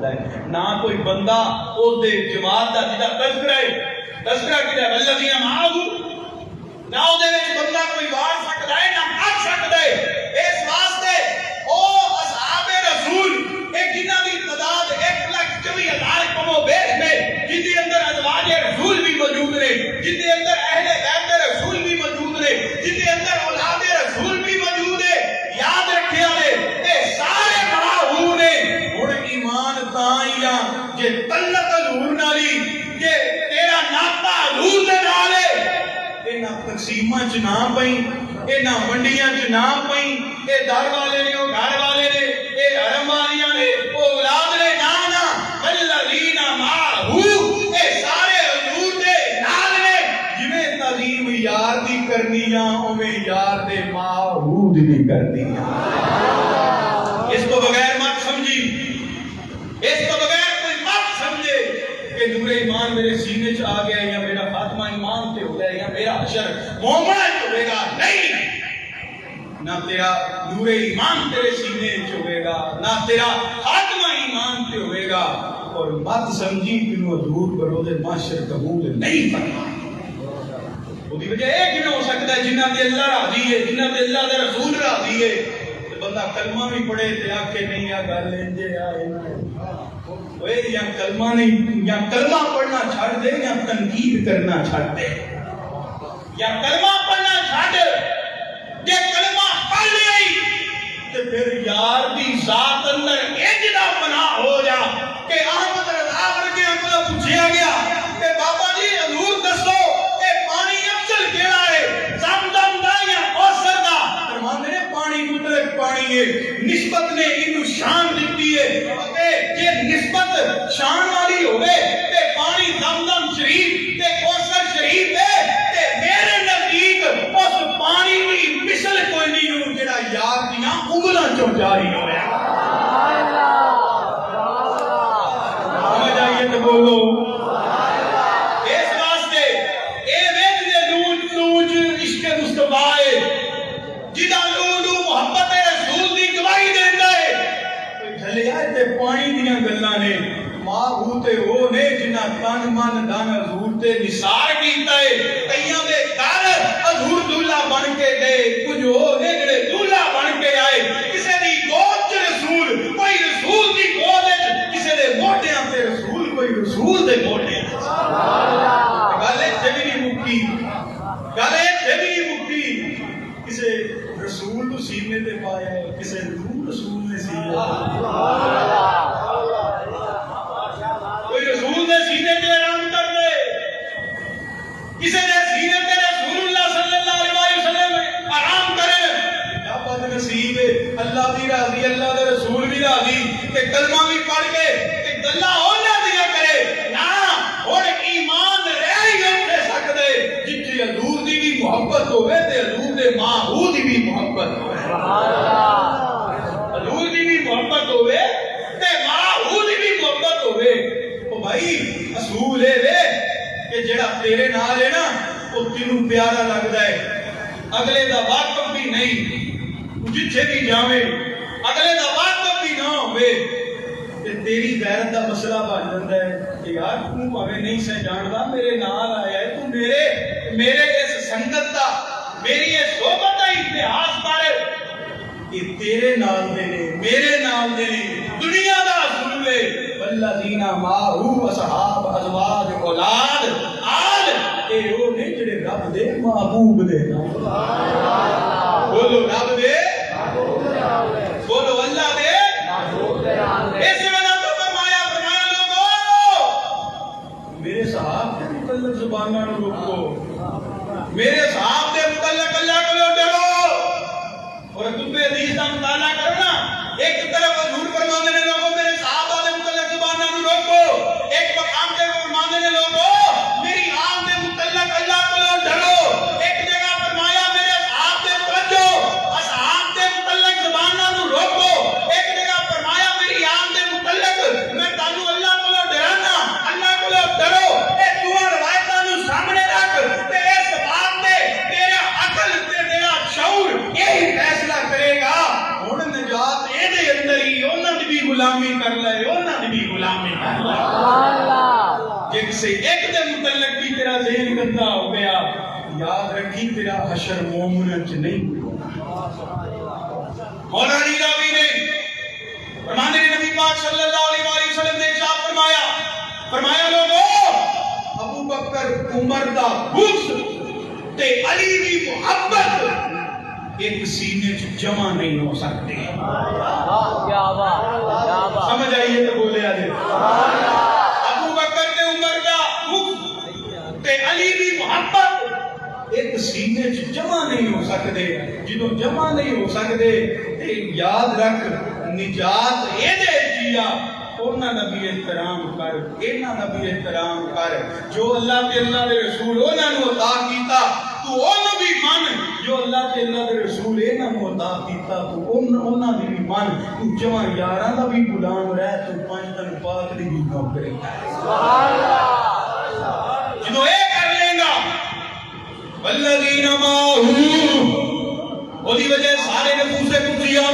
سکتا ہے، نہ کوئی بندہ اس دے جماعت دا جدا تذکرہ کیتا ہے والذین معه، نہ او دے وچ بندہ کوئی وار سکتا ہے نہ پڑھ سکتا ہے۔ اس واسطے او اصحاب رسول ایک جنہ دی تعداد 1,24,000 کم و بیش میں، جن دے اندر ازواج رسول بھی موجود نے، جن دے اندر اہل بیت رسول بھی موجود نے، جن دے اندر اولاد رسول بھی موجود ہے، یاد رکھیا لے اے سارے معاہو نے ہن ایمان تائیاں جے تعلق حضور نالی، جے تیرا ناتا حضور دے نال ہے، انہاں تقسیماں چ نہ پئی، انہاں منڈیاں چ نہ پئی، اے در والے نے او گھر والے نے، اے حرم والیاں نے او اولاد نے، نہ والذین معاہو اے سارے حضور دے نال نے۔ جویں تعظیم یار دی کرنی آ اوویں یار دے معہود بھی کرنی آ۔ اس کو بغیر مت سمجھی، اس کو بغیر کوئی مت سمجھے کہ نور ایمان میرے سینے چ آ گیا یا میرا خاتمہ ایمان تے ہو گیا یا میرا حشر مومن ہوئے گا، نہیں، نہ تیرا نور ایمان تیرے سینے چ ہوئے گا، نہ تیرا خاتمہ ایمان تے ہوئے گا، اور مت سمجھی کہ نو حضور پر دے معاشر قبول نہیں کرنا۔ وہ دی وجہ یہ کیوں ہو سکتا ہے جنہ تے اللہ راضی ہے، جنہ تے اللہ دے رسول راضی ہے، تے بندہ کلمہ بھی پڑھے تے آکھے نہیں آ گل انجے آ اوے یا کلمہ نہیں، یا کلمہ پڑھنا چھڑ دے یا تنقید کرنا چھڑ دے، یا کلمہ پڑھنا چھڑ، جے کلمہ پڑھ لئی تے پھر یار دی ذات اندر انج دا پناہ ہو جا کہ احمد رضا ورگیاں کو پوچھیا گیا کہ بابا جی حضور دسو اے پانی افضل کیڑا ہے، زمزم دا یا کوثر دا؟ فرماندے نے پانی مطلق پانی ہے، نسبت نے اینو شان دتی ہے، تے جے نسبت شان والی ہوے تے پانی زمزم شریف تے کوثر شریف ہے، تے میرے نزدیک اس پانی دی مثل کوئی نہیں ہو جڑا یار دیاں انگلاں چوں جاری ہویا۔ سمجھ آئیے تو بولو۔ اس واسطے اے ویکھ دے نوچ عشق مصطفی جدا لولو محبت رسول دی گواہی دیندا ہے، ڈھلیا تے پانی دیاں گلاں نے، معاہو تے او نے جنہاں تن من دن حضور تے نثار کیتا ہے، کئیاں دے گھر حضور دولہا بن کے گئے، کچھ او نے جڑے دولہا بن کے آئے، کسے دی گود چ رسول، کوئی رسول دی گود وچ، کسے دے موڈیاں تے رسول، کوئی رسول دے موڈیاں تے۔ گل اتھے بھی نہیں مکی، گل اتھے بھی نہیں مکی، کسے رسول نو سینے تے پایا ہے، کسے نور رسول نے سینے کوئی رسول نے سینے تے آرام کر دے، کسے نے سینے تے رسول اللہ صلی اللہ علیہ وسلم آرام کرے، کیا بات نصیب ہے، اللہ بھی راضی، اللہ دے رسول بھی راضی، کہ کلمہ بھی پڑھ کے کہ گلاں ہونا دیا کرے، نہ ہن ایمان رہ ہی نہیں دے سکدے جتھے حضور دی بھی محبت ہوے تے حضور دے معہود دی بھی محبت ہوے، حضور دی بھی محبت ہوے تے معہود دی بھی محبت ہوے۔ او بھائی اصول اے وے کہ جڑا تیرے نال ہے نا او تینوں پیارا لگدا ہے، اگلے دا واقف بھی نہیں، جتھے بھی جاویں اگلے دا واقف بھی نہ ہوے تے تیری غیرت دا مسئلہ بن جاندا ہے کہ یار تو بھاویں نہیں سے جاندا، میرے نال آیا ہے، تو میرے اس سنگت دا، میری اس صحبت دا اتہاس کر، یہ تیرے نال دے نے، میرے نال دے نے، دنیا دا اصول ہے والذین معه اصحاب ازواج اولاد آل، اے او نے جڑے رب دے محبوب دے نال، بولو رب دے محبوب دے نال، بولو اللہ دے محبوب دے نال۔ اس وجہ تو فرمایا لوگو میرے صحاب دے متعلق زباناں نوں روکو، میرے صحاب دے متعلق اللہ کو ڈرو، اور تم حدیث کا مطالعہ کرو نا، ایک طرف حضور فرمانے نے لوگوں میرے صحابہ دے متعلق زباناں نوں روکو، ایک مقام تے فرمانے نے لوگوں میری آن دے متعلق اللہ کو ڈرو، ایک جگہ فرمایا میرے صحاب دے توجہ اصحاب دے متعلق زباناں نوں روکو، ایک جگہ فرمایا میری آن دے متعلق میں تانوں اللہ کو ڈرانا، اللہ کو ڈرو، اے دو روایتاں نوں سامنے رکھ تے اس بات تے غلام جن سے ایک دے متعلق بھی تیرا ذہن گندا ہو گیا، یاد رکھی تیرا حشر مومنن چ نہیں مولا علی راوی نے فرمانے نبی پاک صلی اللہ علیہ وآلہ وسلم نے ارشاد فرمایا لوگوں ابو بکر عمر دا بغض تے علی دی محبت ایک سینے چ جمع نہیں ہو سکتے. کیا بات سمجھ آئیے تو بولے آجے ابو بکر تے عمر دا بغض تے علی دی محبت ایک سینے چ جمع نہیں ہو سکتے. جدوں جمع نہیں ہو سکتے تے یاد رکھ نجات اے دے جیا اونا دا بھی احترام کر، اینا دا بھی احترام کر. جو اللہ کے اللہ دے رسول اونا نو عطا کیتا تو اونا بھی من، جو اللہ کے اللہ دے رسول اینا نو عطا کیتا تو اونا دی بھی من. تو جمع یاراں دا بھی غلام رہ تو پانچ تن پاک دی بھی نوکری کر. سبحان اللہ. جدو اے کر لیں گا والذین معه وہ دی وجہ سارے نفوس قدسیاں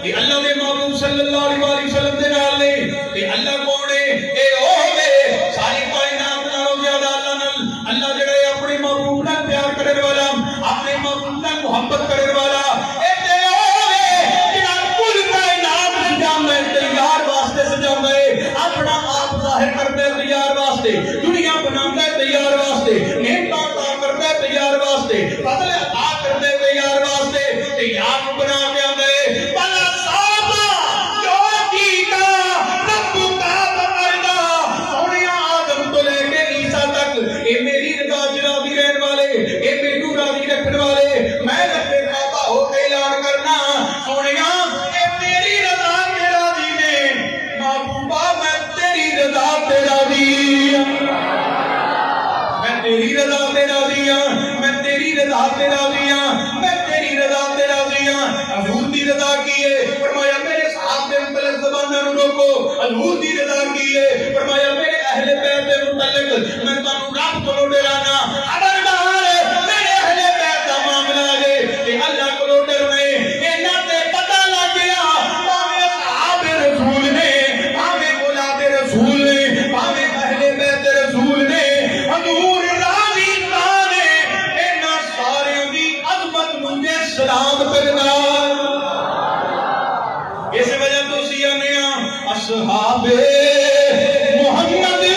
کہ اللہ دے محبوب صلی اللہ علیہ وآلہ وسلم دے نال نے کہ اللہ کون ہے اے او ہے ساری کائنات نالوں زیادہ اللہ نال. اللہ جڑا ہے اپنے محبوب نال پیار کرنے والا، اپنے محبوب نال محبت کرنے والا اے تے او ہے جڑا کل کائنات سجاوندا ہے تیار واسطے سجاوندا ہے، اپنا آپ ظاہر کردا ہے تیار واسطے، دنیا بناوندا ہے تیار واسطے، نعمتاں عطا کردا ہے تیار واسطے، فضل عطا کردا ہے تیار واسطے، تیار بنا کے آندا ہے. اے میری رضا راضی رہن والے، اے میرے راضی رکھنے والے، میں ربے کعبہ ہو کے اعلان کرنا سونیا اے میری رضا تے راضی نے محبوبہ میں تیری رضا تے راضی ہوں، میں تیری رضا تے راضی ہوں، میں تیری رضا تے راضی ہوں، میں تیری رضا تے راضی ہوں. حضور دی رضا کی ہے فرمایا میرے صحابہ دے متعلق زباناں نو روکو. حضور دی رضا کی ہے فرمایا میرے اہل بیت دے متعلق میں تانوں رب کو ڈرانا خبردار میرے اہل بیت دا معاملہ ہے کہ اللہ کو ڈرنے انہاں تے پتہ لگ گیا بھاویں صحابہ رسول نے، بھاویں اولاد رسول نے، بھاویں اہل بیت رسول نے، حضور راضی نے انہاں سارے دی عظمت مجھے سلام کرنا. اس وجہ تو سیاں نے اصحاب محمد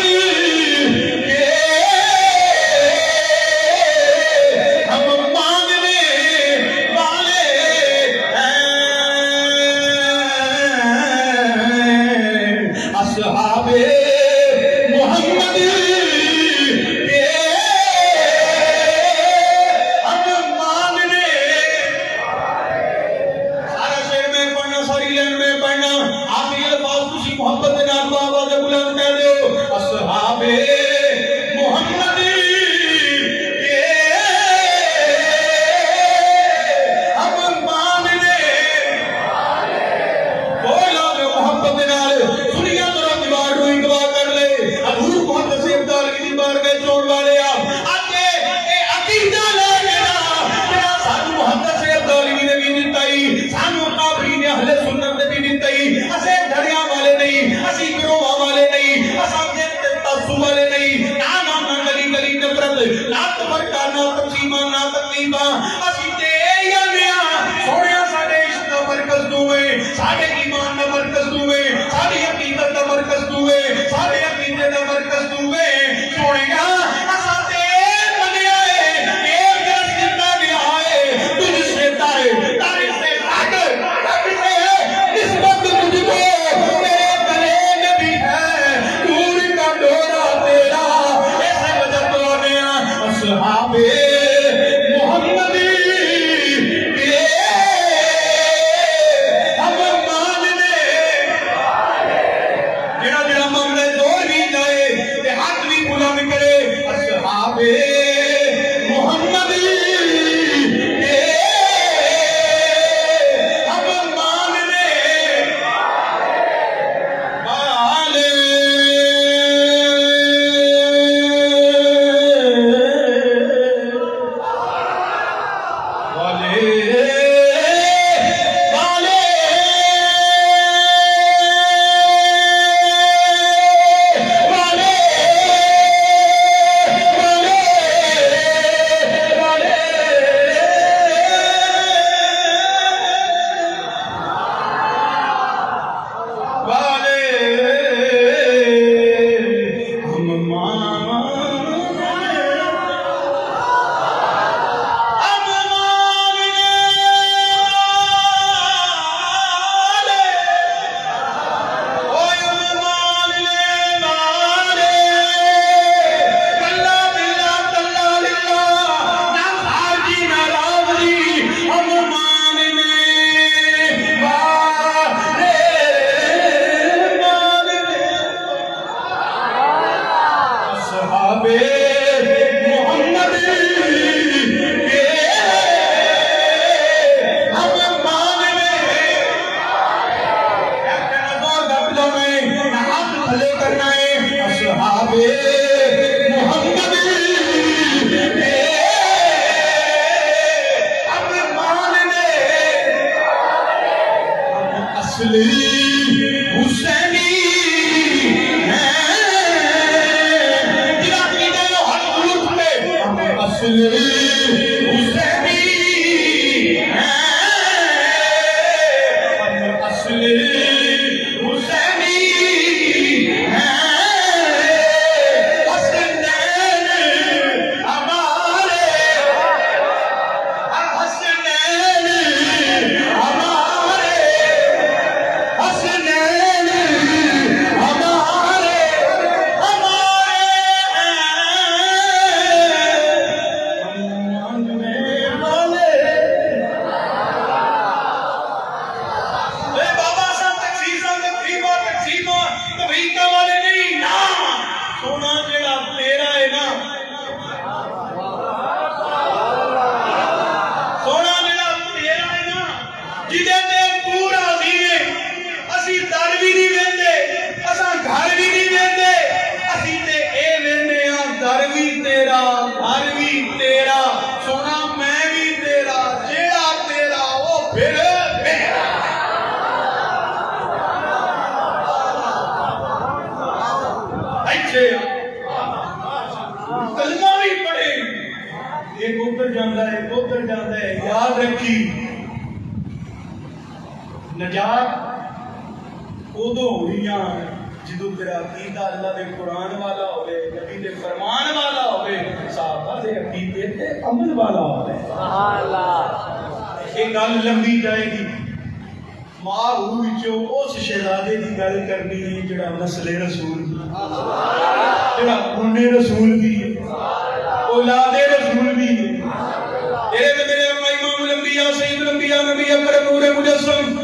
مداخلے کرنا ہے اصحاب محمد اب ماننے اصلی حسینی اصلی حسینی اصلی حسینی حسنین ہمارے حسنین ہمارے حسنین ہمارے کلمہ بھی پڑھے ایک ادھر جانا ہے ایک ادھر جانا ہے یاد رکھی نجات ادو ہوئی جدو تیرا عقیدہ اللہ دے قرآن والا ہوئے نبی دے فرمان والا ہوئے صحابہ دے عقیدے تے عمل والا ہوئے سبحان اللہ ایک گل لمبی جائے گی ماں روح وچوں اس شہزادے دی گل کرنی ہے جڑا نسل رسول جڑا خون رسول بھی ہے اولاد رسول بھی ہے تیرے تے میرے امام الانبیاء سید الانبیاء نبی اکرم نور مجسم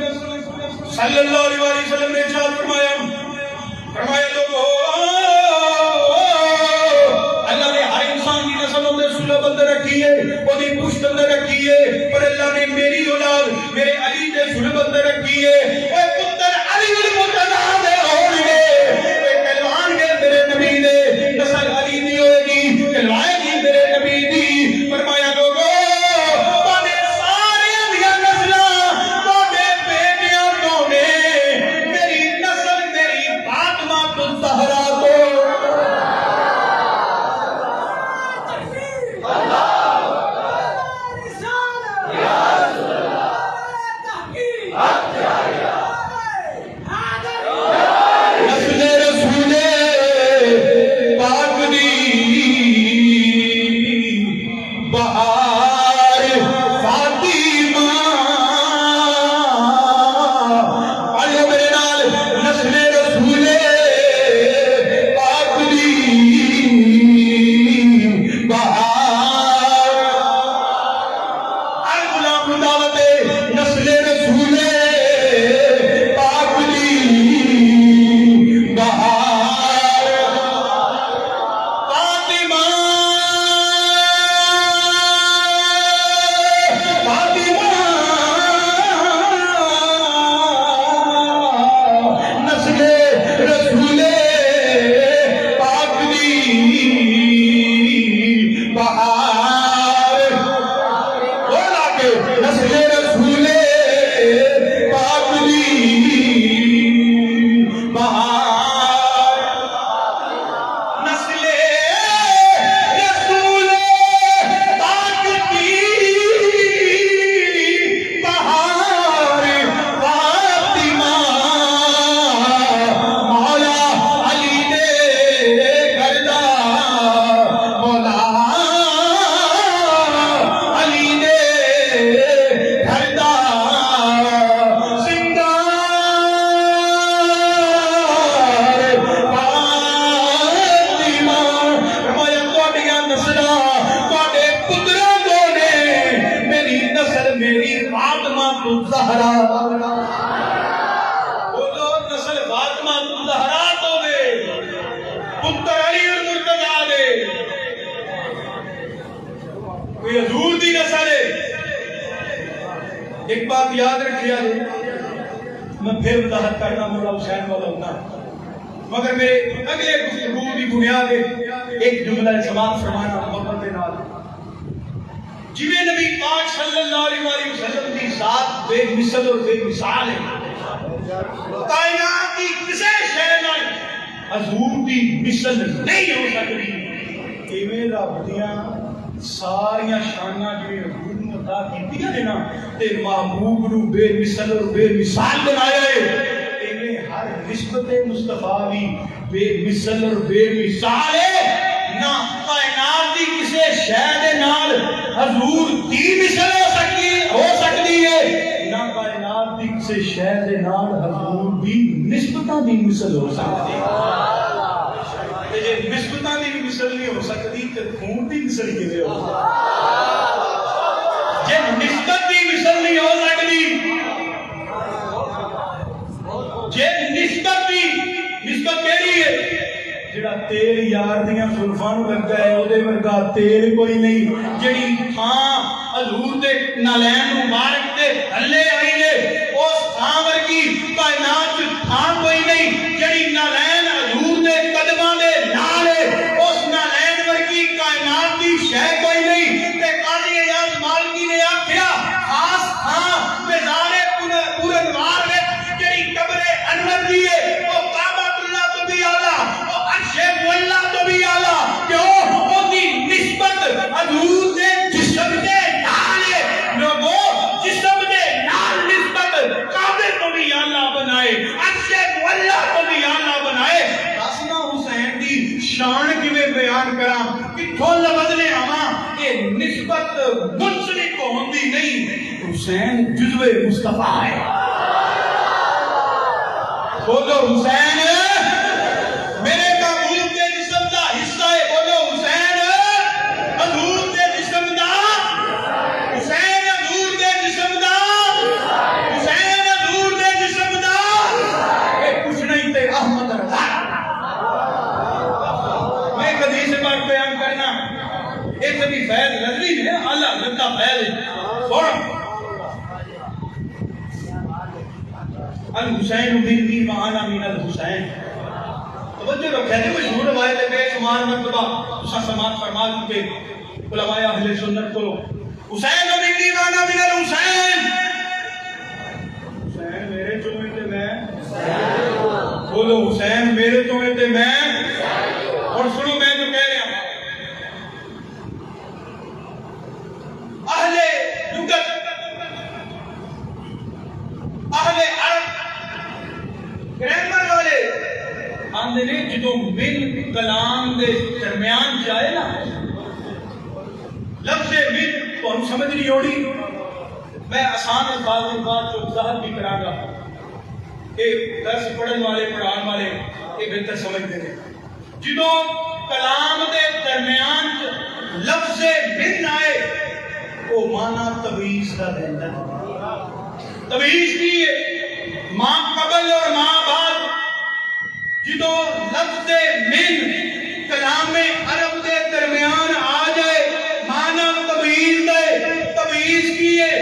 صلی اللہ علیہ وسلم نے ارشاد فرمایا لوگو اللہ نے ہر انسان کی نسل اندر سلب اندر رکھی ہے وہ دی پشت اندر رکھی ہے پر اللہ نے میری اولاد میرے علی دے سلب اندر رکھی ہے اے پتر علی المرتضی دے ہون گے اے کہلوان گے میرے نبی دے نسل علی دی ہوئے گی کہلوائے گی میرے نبی دی فرمایا لوگو ایک بات یاد رکھیا ہے میں پھر وضاحت کرنا مولا حسین والا ہوتا مگر میرے اگلے گفتگو کی بنیاد ایک جملہ سماعت فرمانا محبت کے نال جویں نبی پاک صلی اللہ علیہ وسلم کی ذات بے مثل اور بے مثال ہے، کائنات کی کسی شے نال حضور کی مثل نہیں ہو سکتی۔ ایویں رب دیاں ساریاں شاناں جویں حضور نوں عطا کیتیاں نے نا تے محبوب نوں بے مثل اور بے مثال بنایا ہے، ایویں ہر نسبت مصطفیٰ بھی بے مثل اور بے مثال ہے۔ نہ کائنات کی کسی شے دے نال حضور دی مثل ہو سکتی ہے، نہ کائنات کی کسی شے دے نال حضور دی نسبتاں دی مثل ہو سکتی ہے۔ تے جے نسبتاں دی مثل نہیں ہو سکتی تے خون دی مثل کیویں ہو سکتی؟ جے نسبت دی مثل نہیں ہو سکتی، جے نسبت کیڑی ہے؟ جڑا تیل یار دیاں زلفاں نوں لگا ہے او دے ورگا تیل کوئی نہیں، جڑی تھاں حضور دے نالین مبارک دے ہلے آئی ہے اس تھاں ورگی کائنات تھاں کوئی نہیں، جڑی نالین حضور دے قدماں دے نال ہے اس نالین ورگی کائنات دی شے کوئی نہیں۔ تے قاضی اعجاز مالکی نے آکھیا خاص تھاں میدان پورنوار وچ جڑی قبر انور دی ہے او کعبۃ اللہ تو بھی اعلیٰ، او عرش مولا تو بھی اعلیٰ، کیوں؟ او دی نسبت حضور دے جسم دے نال ہے۔ لوگوں جسم دے نال نسبت کعبے تو بھی اعلیٰ بنائے، عرش مولا تو بھی اعلیٰ بنائے۔ حسن حسین دی شان کیویں بیان کراں، کتھوں لفظ لے آواں؟ کہ نسبت منسلک ہوندی نہیں، حسین جزو مصطفیٰ ہے۔ بولو حسین میرے محبوب کے جسم دا حصہ ہے، بولو حسین حضور دے جسم دا، حسین حضور دے جسم دا، حسین حضور دے جسم دا، اے کچھ نہیں تے احمد رضا۔ میں ایک حدیث پاک بیان کرنا، ایک بھی فیض نظری ہے، اللہ حضرت کا فیض ہے۔ الحسین منی وانا من الحسین، توجہ رکھے تھے مشہور روایت بے شمار مرتبہ اسا سماعت فرما چکے علماء اہل سنت کو، حسین منی وانا من الحسین، حسین میرے تو میں تے میں، بولو حسین میرے تو میں تے میں۔ اور سنو میں جو کہہ رہا ہوں، اہل لغت اہل عرب گرامر والے آندے نے جدوں من کلام دے درمیان جائے نا لفظ من تو ہم سمجھ نہیں ہوڑی، میں آسان الفاظ میں بات جو وضاحت بھی کراں گا کہ درس پڑھن والے پڑھان والے یہ بہتر سمجھتے ہیں۔ جدوں کلام دے درمیان لفظ من آئے وہ معنی تمییز دا دیندا ہے۔ تمییز کی ہے ماں قبل اور ماں بعد، جدو لفظ من کلام عرب دے درمیان آ جائے معنی تمییز دے، تمییز کی ہے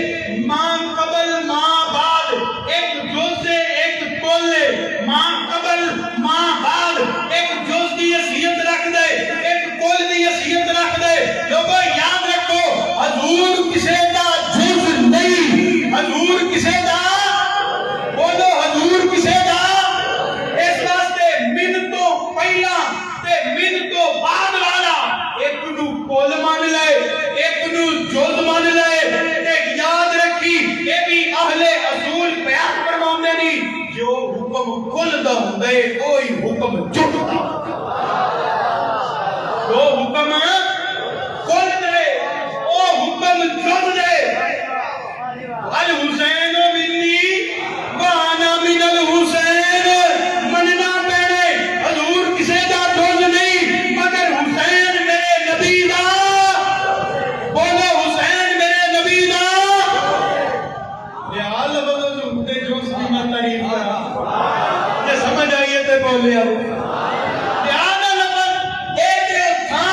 ماں قبل ماں بعد، ایک جز ہے ایک کل ہے، ماں قبل ماں بعد ایک جز کی حیثیت رکھ دے ایک کل کی حیثیت رکھ دے۔ لوگوں یاد رکھو حضور کسے دا جز نہیں، حضور کسے دا، بولو حضور کسے دا، اس واسطے من تو پہلا تے من تو بعد والا ایک نو کل مان لے ایک نو جز مان لے، تے یاد رکھی اے بھی اہل اصول بیان فرماندے نہیں جو حکم کل دا ہوندا ہے کوئی حکم جز دا، جو حکم کل دے او حکم جز دے۔ الحسین منی وانا من الحسین، مننا پینے حضور کسے دا جز نہیں مگر حسین میرے نبی دا، بولو حسین میرے نبی دا۔ یہ حال لفظ جو جز کی میں تعریف کرا یہ سمجھ آئیے تے بولے آؤ لہذا لفظ ایک تھا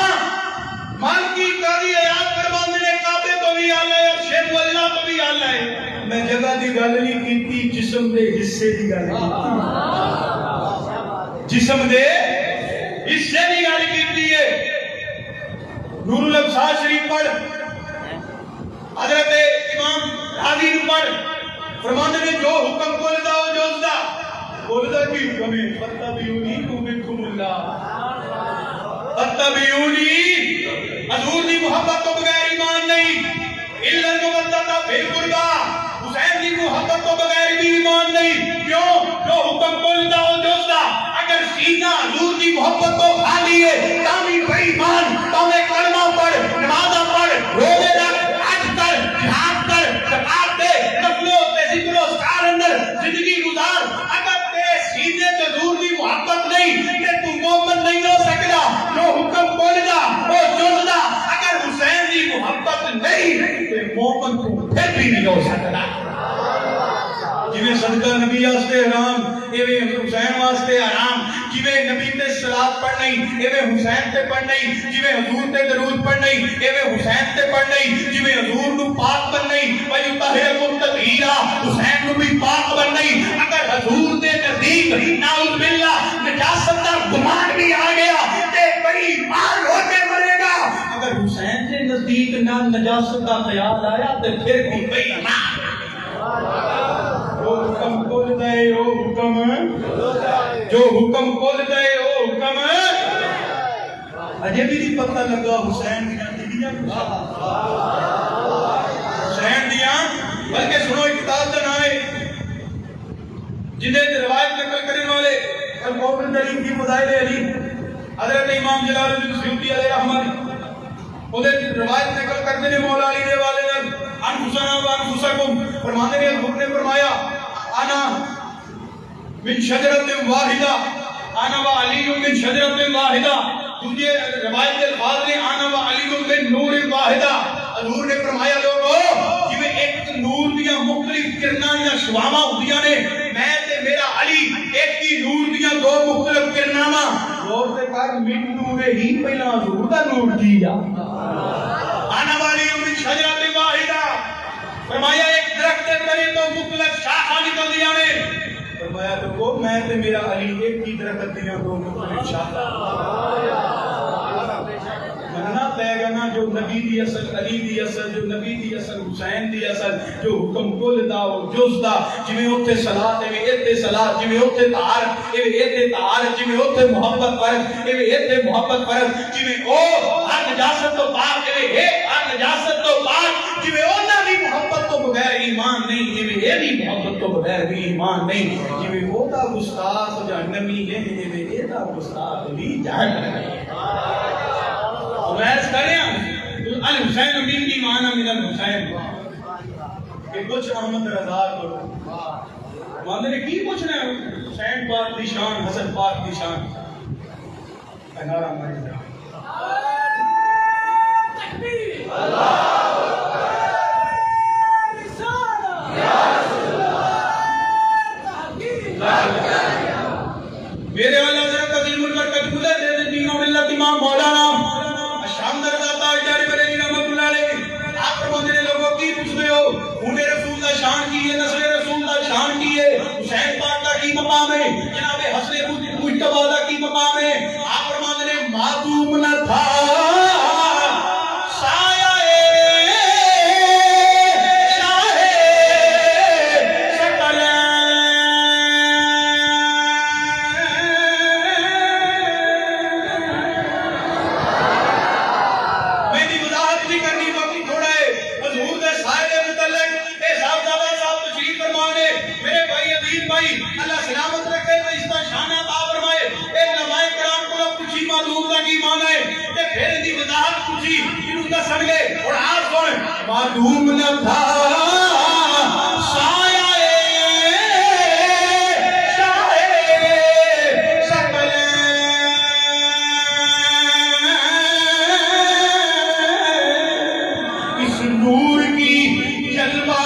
مالکی قاضی عیاض فرماندے نے کعبے تو بھی آلہ ہے شیخ اللہ تو بھی آلہ ہے، میں جگہ دی گل نہیں کیتی جسم دے حصے دی گل کیتی، جسم دے حصے دی گل کیتی ہے. نور الابصار شریف پڑھ, حضرت امام راضی نو پڑھ, فرماندے نے جو حکم کھولدا او جوزدا. کھولدا کی حکم ہے فتبعونی یحببکم اللہ. فتبعونی, حضور دی محبت تو بغیر ایمان نہیں. الا المودۃ فی القربى, حسین دی محبت تو بغیر بھی ایمان نہیں. کیوں؟ جو حکم کھولدا او جوزدا. اگر سینہ حضور دی محبت کو خالی ہے تاوی بے ایمان, تاوی کلمہ پڑھ, نماز پڑھ, روزے رکھ, حج کر, جہاد کر, زکات دے, نفلوں تے ذکر و اذکار اندر زندگی گزار. اگر تے سینے تے حضور دی محبت نہیں تے تو مومن نہیں ہو سکدا. جو حکم کھولدا او جوزدا. اگر حسین دی محبت نہیں تے مومن تو پھر بھی نہیں ہو سکدا. جویں صدقہ نبی واسطے حرام ایویں حسین واسطے حرام. جویں نبی تے صلات پڑھنی ایویں حسین تے پڑھنی. جویں حضور تے درود پڑھنی ایویں حسین تے پڑھنی. جویں حضور نو پاک بننی وہی طاہر تطہیرا, حسین نو بھی پاک بننی. اگر حضور دے نزدیک نعوذ باللہ نجاست دا گمان بھی آ گیا تے بڑی ایمان ہو کے مرے گا. اگر حسین دے نزدیک نہ نجاست دا خیال آیا تے پھر بھی بے ایمان. جو حکم کھول دے او حکم, جو حکم کھول دے او حکم. اجے بھی نہیں پتہ لگا حسین دیاں حسین دیاں, بلکہ سنو ایک کتاب دا نام ہے جنہیں روایت نقل کرنے والے القوم علی کی فضائل علی حضرت امام جلال الدین سیوطی علیہ رحمت. انہیں روایت نقل کرتے ہیں مولا علی دے والے نے انفسنا و انفسکم. فرماتے ہیں حضور نے فرمایا انا من شجرت واحدہ, انا و علی من شجرت واحدہ. دوسری روایت کے الفاظ نے انا و علی من نور واحدہ. حضور نے فرمایا لوگوں جویں ایک نور دیاں مختلف کرناں یا شعاواں ہوندیاں نے, میں تے میرا علی ایک ہی نور دیاں دو مختلف کرناں وا. غور تے کر, من نور ہی پہلا حضور دا نور دی آ. انا و علی من شجرت واحدہ. فرمایا ایک درخت کے تنے تو مختلف شاخاں نکلدیاں نے. فرمایا لوگوں میں تے میرا علی ایک ہی درخت دیاں دو مختلف شاخاں. مننا پے گا نا جو نبی دی اصل علی دی اصل, جو نبی دی اصل حسین دی اصل. جو حکم کل دا و جز دا, جویں اوتے صلات ایویں ایتے صلات, جویں اوتے طہارت ایویں ایتے طہارت, جویں اوتے محبت فرض ایویں ایتے محبت فرض, جویں او ہر نجاست تو پاک ایویں اے ہر نجاست تو پاک. جویں انہاں دی محبت تو بغیر ایمان نہیں ایویں اے دی محبت تو بغیر بھی ایمان نہیں. جویں او دا گستاخ جہنمی ہے ایویں اے دا گستاخ بھی جہنمی ہے. ویس کریں الحسین من ایمان من الحسین کہ کچھ احمد رضا کرو. ماندے نے کی پوچھنا ہے حسین پاک دی شان, حسن پاک دی شان. نعرہ مارے تکبیر اللہ میرے والا حضرت عظیم البرکت مدد دے دین و ملت امام مولانا شامدر ذات جاری بریلی رحمت اللہ علیہ. آپ فرماتے ہیں لوگوں کی پوچھتے ہو خون رسول دا شان کی ہے, نسل رسول دا شان کی ہے, حسین پاک دا کی مقام ہے, جناب حسن مجتبی دا کی مقام ہے. آپ فرماتے ہیں معصوم نہ تھا معلوم نہ تھا اس نور کی جلوہ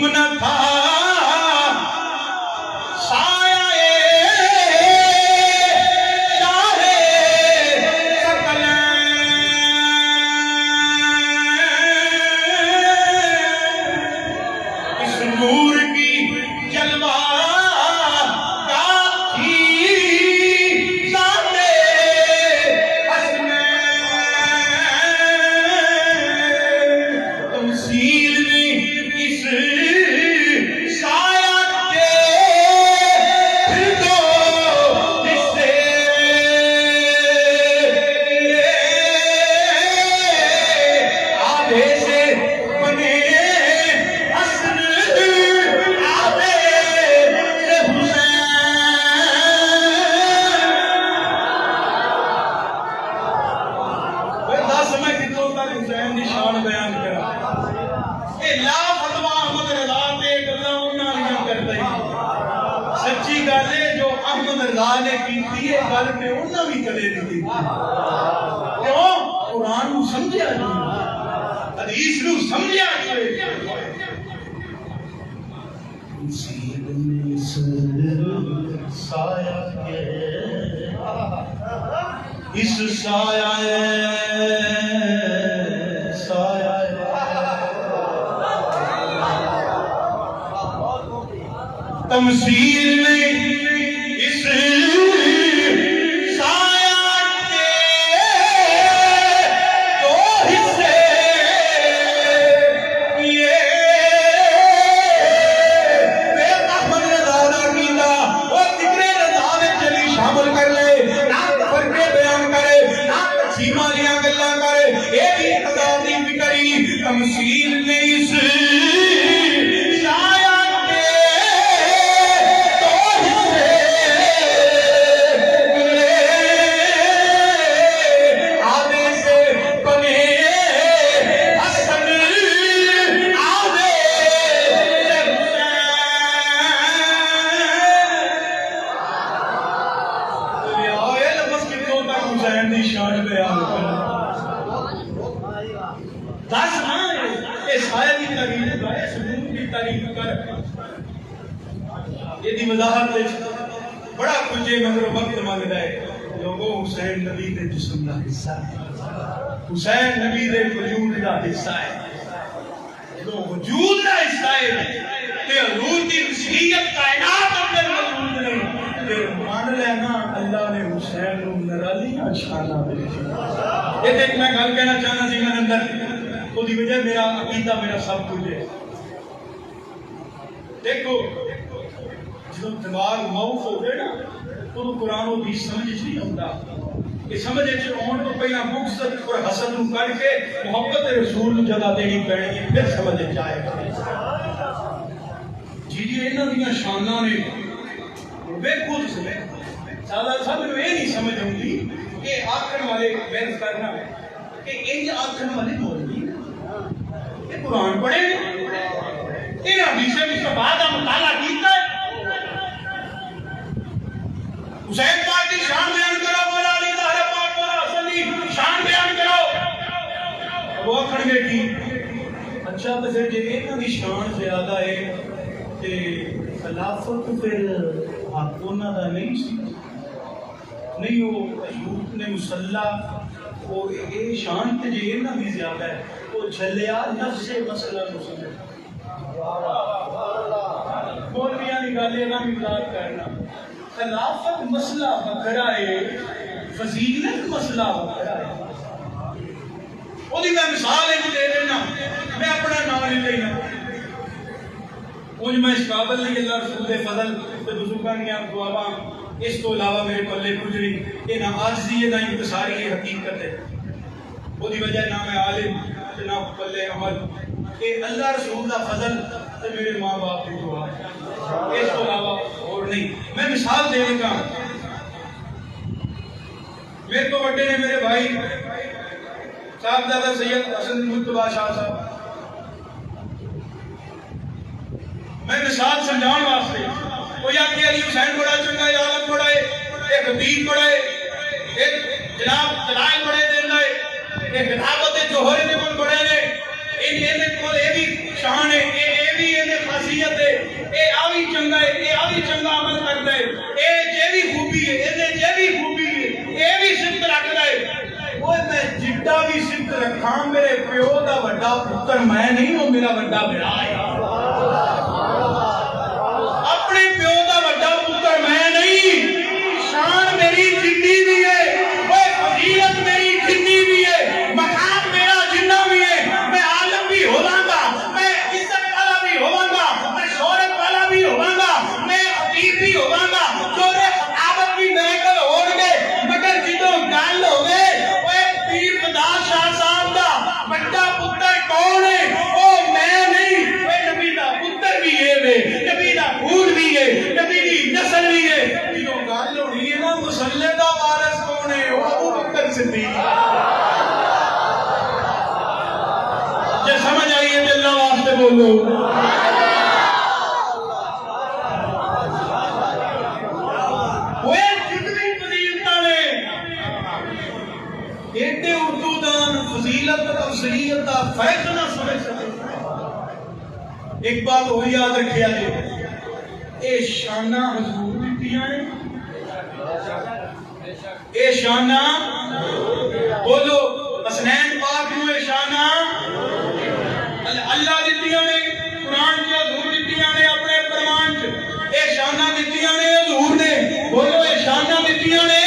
تم نہ تھا سایہ چاہے سکل اس نور کی جلوہ کا تھی ذات حسن تمثیل میں اس سایہ کے پھر دو حصے آدھے سے بنے حسن آدھے سے حسین دس میں کتوں تک حسین کی شان بیان کرا اے لا فتوہ احمد رضا تے گلاں انہاں نہیں کردا ہی سچی گل ہے جو احمد رضا نے کیتی ہے گل تے انہاں بھی کدے نہیں کیتی کیوں قرآن نو سمجھیا نہیں حدیث نو سمجھیا نہیں نصیب میں سایہ کے اس سایہ تمثیل میں اس سایہ کے دو حصے یہ بے احمد رضا دا کیتا وہ ذکر رضا میں چلی شامل کر لے نہ فرقے بیان کرے نہ تقسیماں دیاں گلاں کرے اے بھی رضا دی فکری تمثیل میں اس سایہ کے دو حصے آدھے سے بنے حسن آدھے سے حسین آئے لفظ کتوں تک حسین دی شان بیان کرنا دس ہاں یہ سایہ کی تعریف کر سکون کی تعریف کر یہ دی وضاحت بڑا کچھ مگر وقت مانگتا ہے لوگوں حسین نبی دے جسم کا حصہ ہے حسین نبی دے وجود کا حصہ ہے جو وجود کا حصہ ہے کہ حضور کی مسیحیت کائنات اندر موجود نہیں کہ مان لینا اللہ نے حسین کو نرالیاں شانہ بھیجی یہ دیکھ میں گل کہنا چاہنا سی میں اندر وہ دی وجہ میرا عقیدہ میرا سب کچھ ہے دیکھو جو دماغ معاف ہو گئے نا تو قرآن و حدیث سمجھ نہیں آتا کہ سمجھ آن تو پہلا بغض اور حسد نو کر کے محبت رسول نو جگہ دینی پڑے گی پھر سمجھ آئے گا جی انہاں دیاں شاناں نے ویکھو تسیں سادہ صاحب نو یہ نہیں سمجھ آتی کہ آکھن والے بحث کرنا کہ انج آکھن والے مولوی یہ قرآن پڑھے ان حدیث مصطفیٰ کا مطالعہ کیتا ہے حسین پاک کی شان بیان کرو مولا علی طاہر پاک مولا حسن کی شان بیان کرو وہ آکھن گے کی اچھا تو پھر جی انہاں دی شان زیادہ ہے تے خلافت پھر حق انہاں دا نہیں سی نہیں وہ حضور نے مصلی وہ یہ شان تے جی انہاں دی زیادہ ہے وہ جھلیا نفس مسئلہ مسئلہ مولویاں دی گل یہ نہ مزاق کرنا خلافت مسئلہ بکھرا ہے فضیلت مسئلہ بکھرا ہے وہ دی میں مثال ایک دے دینا میں اپنا نام لے لینا مجھ میں اس قابل نہیں اللہ رسول دے فضل تے بزرگاں دیاں دعاواں اس تو علاوہ میرے پلے کچھ نہیں یہ نہ عاجزی ہے نہ انکساری ہے حقیقت ہے وہ دی وجہ نہ میں عالم نہ پلے عمل کہ اللہ رسول دا فضل تے میرے ماں باپ کی دعا اس تو علاوہ اور نہیں میں مثال دے گا میرے تو بڑے نے میرے بھائی صاحبزادہ سید حسن مجتبیٰ شاہ صاحب میں مثال سمجھاؤں واسطے وہ یا کہ علی حسین بڑا چنگا ہے عالم بڑا ہے ایک خطیب بڑا ہے ایک جناب دلائل بڑے دینا ہے ایک کتابت جوہر دے کول بڑے نے ان کو یہ بھی شان ہے یہ بھی ان خاص خاصیت ہے اے آوی چنگا ہے اے آوی چنگا عمل کرتا ہے اے جے بھی خوبی ہے اے جے بھی خوبی ہے اے بھی صفت رکھتا ہے وہ میں جڈا بھی صفت رکھاں میرے پیو دا بڑا پتر میں نہیں وہ میرا بڑا بھرا ہے اپنے پیو دا بڑا پتر میں نہیں شان میری جنی بھی ہے وہ فضیلت میری جنی بھی ہے مقام میرا جنہ بھی ہے میں عالم بھی ہوواں گا میں عزت والا بھی ہوواں گا میں شہرت والا بھی ہوواں گا میں خطیب بھی ہوواں گا چورے خطابت بھی میرے کل ہون گے مگر جدوں گل ہوے اوے پیر خدا شاہ صاحب دا بڑا پتر کون ہے او میں نہیں اوے نبی دا پتر بھی ہے وے نبی دا خون بھی ہے نبی دی نسل بھی ہے جدوں گل ہونی ہے نا مصلی دا وارث کون ہے او ابو بکر صدیق جے سمجھ آئی ہے تے اللہ واسطے بولو وہ جتنی فضیلتاں نے ایڈے اردو دان فضیلت افضلیت دا فیض نہ سمجھ سکے ایک بات وہ یاد رکھیا جی اے شانہ حضور دیتیاں نے اے شانہ بولو حسنین پاک نو اے شانہ اللہ دیتیاں نے قرآن کی حضور دیتیاں نے اپنے فرمان چ اے شانہ دیتیاں نے حضور نے بولو اے شانہ دیتیاں نے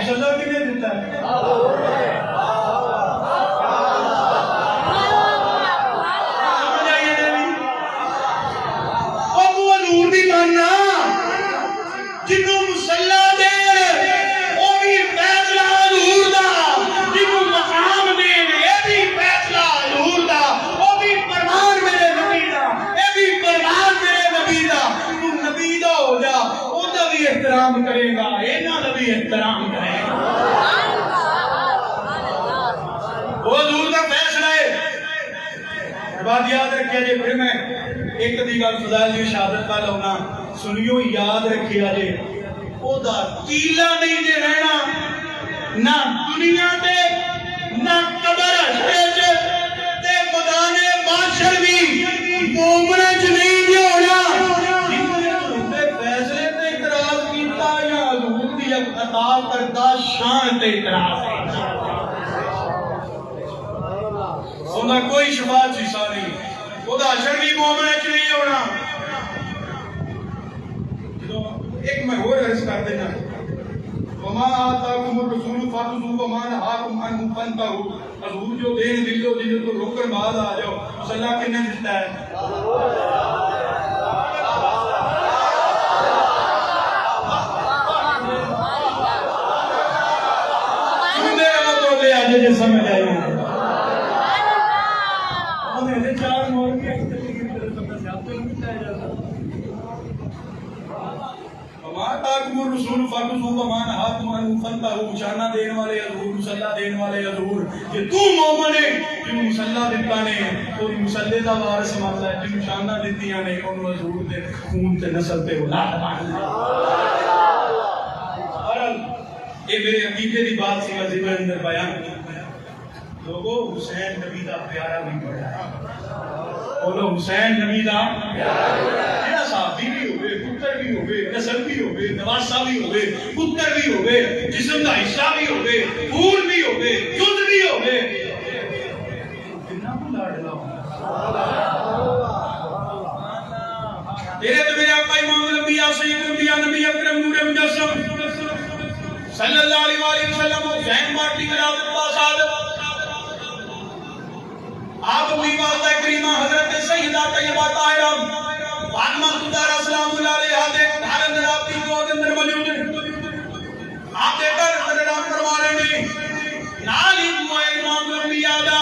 سزا کنے دیتا ہے سمجھ آئیے نبی ابو حضور دی ماننا جنوں مسلح دین او بھی فیصلہ حضور دا جنوں مقام دین اے بھی فیصلہ حضور دا او بھی فرمان میرے نبی دا اے بھی فرمان میرے نبی دا تو نبی دا ہو جا او دا بھی احترام کرے گا انہاں دا بھی احترام کرے گا وہ حضور دا فیصلہ ہے بات یاد رکھیا جے پھر میں ایک دی گل فضائل دی شہادت کا لاؤنا سنیو یاد رکھیا جے او دا تیلا نہیں دے رہنا نہ دنیا تے نہ قبر حشر تے میدان محشر بھی مومن چ نہیں دے ہونا جن نے فیصلے تے اعتراض کیتا یا حضور دی عطا کردہ شان تے اعتراض ہے انہاں کوئی شفاعت حصہ نہیں وہ دا حشر بھی مومن چ نہیں ہونا ایک میں اور عرض کر دینا وما آتاکم الرسول فاتذو وما نہاکم عنہ فانتہوا حضور جو دین دل و دل تو رک کر بعد آ جاؤ صلاح کنے دیتا ہے سنے رہا تو لے آجے جے سمجھ آئی انہیں چار مور کے آتاکم الرسول فاتذو وما نہاکم عنہ فانتہوا شانہ دین والے حضور مصلح دین والے حضور کہ تو مومن ہے جنہوں مصلح دیتا نے تو مصلح دا وارث مانتا ہے جنہوں شانہ دیتیاں نے انہوں حضور دے خون تے نسل تے اولاد مانتا اور یہ میرے عقیدے دی بات سی وظیفہ اندر بیان لوگوں حسین نبی دا پیارا بھی بڑا ہے بولو حسین نبی دا پیارا صحابی بھی ہوئے پتر بھی ہوئے نسل بھی ہوئے نواسا بھی ہوئے پتر بھی ہوئے جسم دا حصہ بھی ہوئے پھول بھی ہوئے جد بھی ہوئے کتنا کو لاڈلا تیرے تو میرے آقا امام الانبیاء سید الانبیاء نبی اکرم نور مجسم صلی اللہ علیہ وآلہ وسلم حسین مارٹی کے رابط پاس آدم آپ اپنی والدہ کریمہ حضرت سیدہ طیبہ طاہرہ فاطمہ زہرا سلام اللہ علیہا دے گھر اندر آپ کی گود اندر موجود ہیں آپ دے کر حضرام کروا رہے ہیں نال ہی دعا امام الانبیاء دا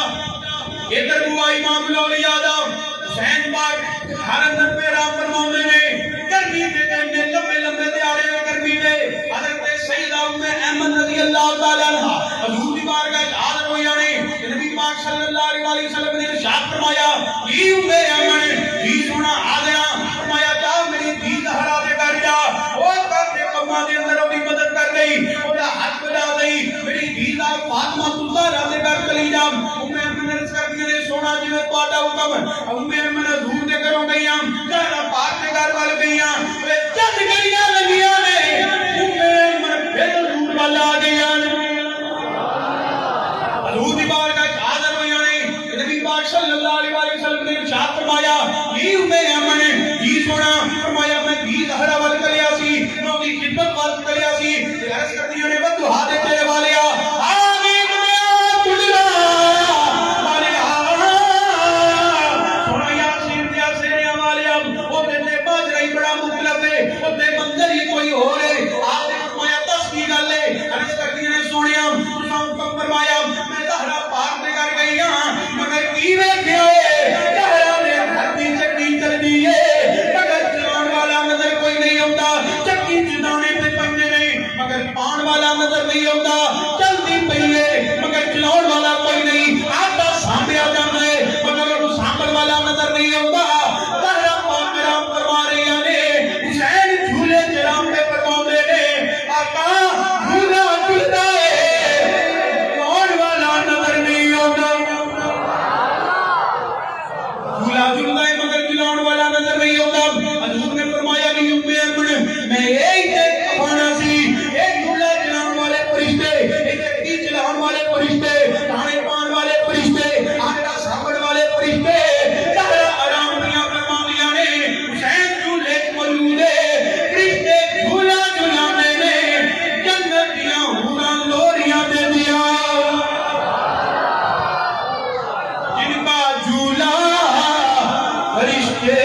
ادھر دعا امام الاولیاء دا حسین پاک گھر اندر پہ رام فرماؤں نے گرمی دے دے لمبے لمبے دیارے ہوئے گرمی دے حضرت سیدہ ام احمد رضی اللہ تعالیٰ عنہ حضور دی بارگاہ حاضر ہوئی آنے نبی پاک صلی اللہ علیہ وسلم نے ارشاد فرمایا یہ ام احمد یہ سونا حاضر فرمایا جا میری دھی زہرا دے کر جا وہ کرتے کماں دے اندر اپنی مدد کر گئی وہ دا حق بجا گئی میری دھی دا فاطمہ زہرا دے کر چلی جا ام احمد نے عرض کر دیا سونا جی میں تہاڈا حکم ام احمد حضور دے گھروں گئی جی میں امن جی سونا فرمایا میں بھی زہرا ول کلیا سی میں دی خدمت وال کلیا سی عرض کردیاں نے بدو ہا دے تیرے والیا آمین کللا والیا سونا یاسین دیا سینیا والیا او تے باج رہی بڑا مطلب ہے او تے منظر ہی کوئی ہو رہے آپ نے فرمایا 10 کی گل ہے عرض کردیاں نے سونیا تساں حکم فرمایا میں زہرا پار تے کر گئی ہاں مگر کی ویکھیا زہرا نے دھرتی چکی چل دی ہے مگر چلاون والا نظر کوئی نہیں آتا چکی چلانے پہ پنے نہیں مگر پان والا نظر نہیں آتا چلتی پئی ہے مگر چلاون والا کوئی نہیں آتا سامیا جانا ہے مگر وہ سامل والا نظر نہیں آتا زہرا پاک رام فرما رہی نے حسین جھولے چرام پہ فرماؤں نے آقا جھولا جھولتا ہے چلاون والا نظر نہیں آتا جھولا جھولتا ہے مگر چلاون والا نظر نہیں آتا حضور نے فرمایا کہ میں یہی دیکھانا سی ایک جھولا چلاون والے فرشتے ایک چکی چلاون والے فرشتے تانے پان والے فرشتے آٹا سامن والے فرشتے زہرا آرام دیا فرماندیاں نے حسین جھولے موجود ہے فرشتے جھولا جھولانے نے جنت دیاں حوراں لوریاں دے دیا جن کا جھولا فرشتے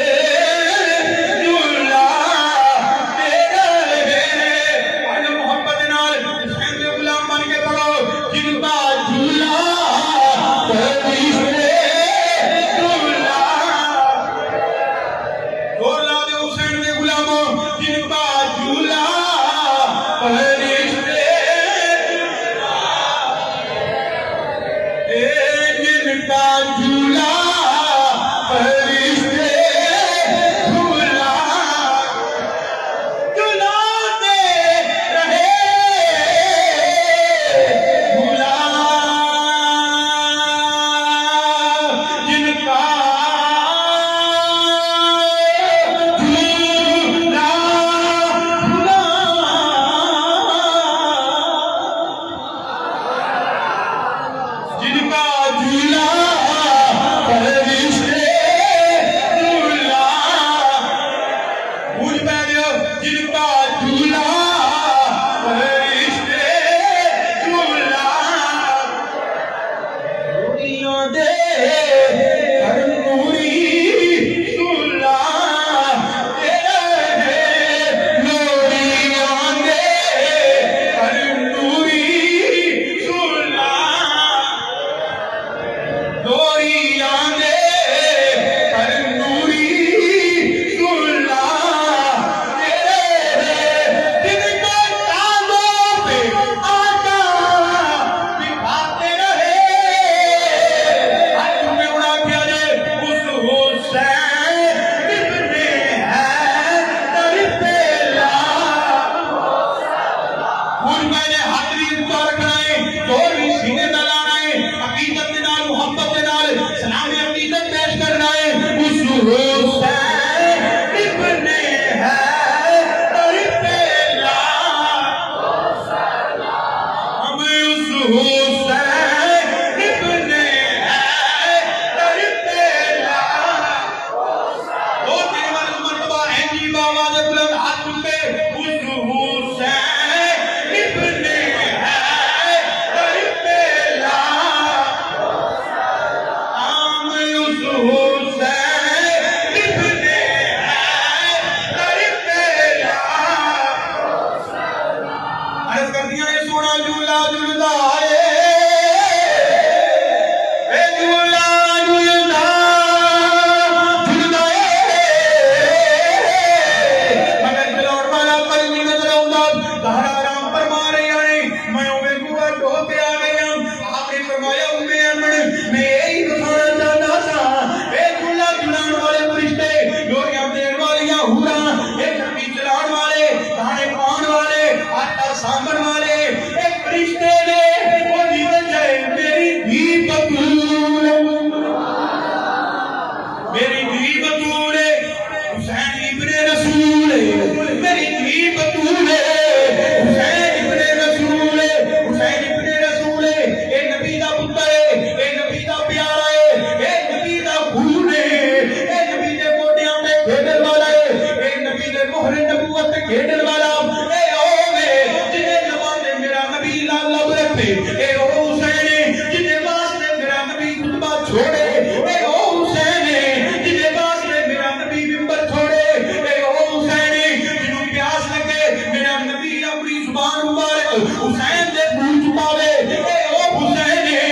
حسین دے پوچھ پاوے اے او حسین ہے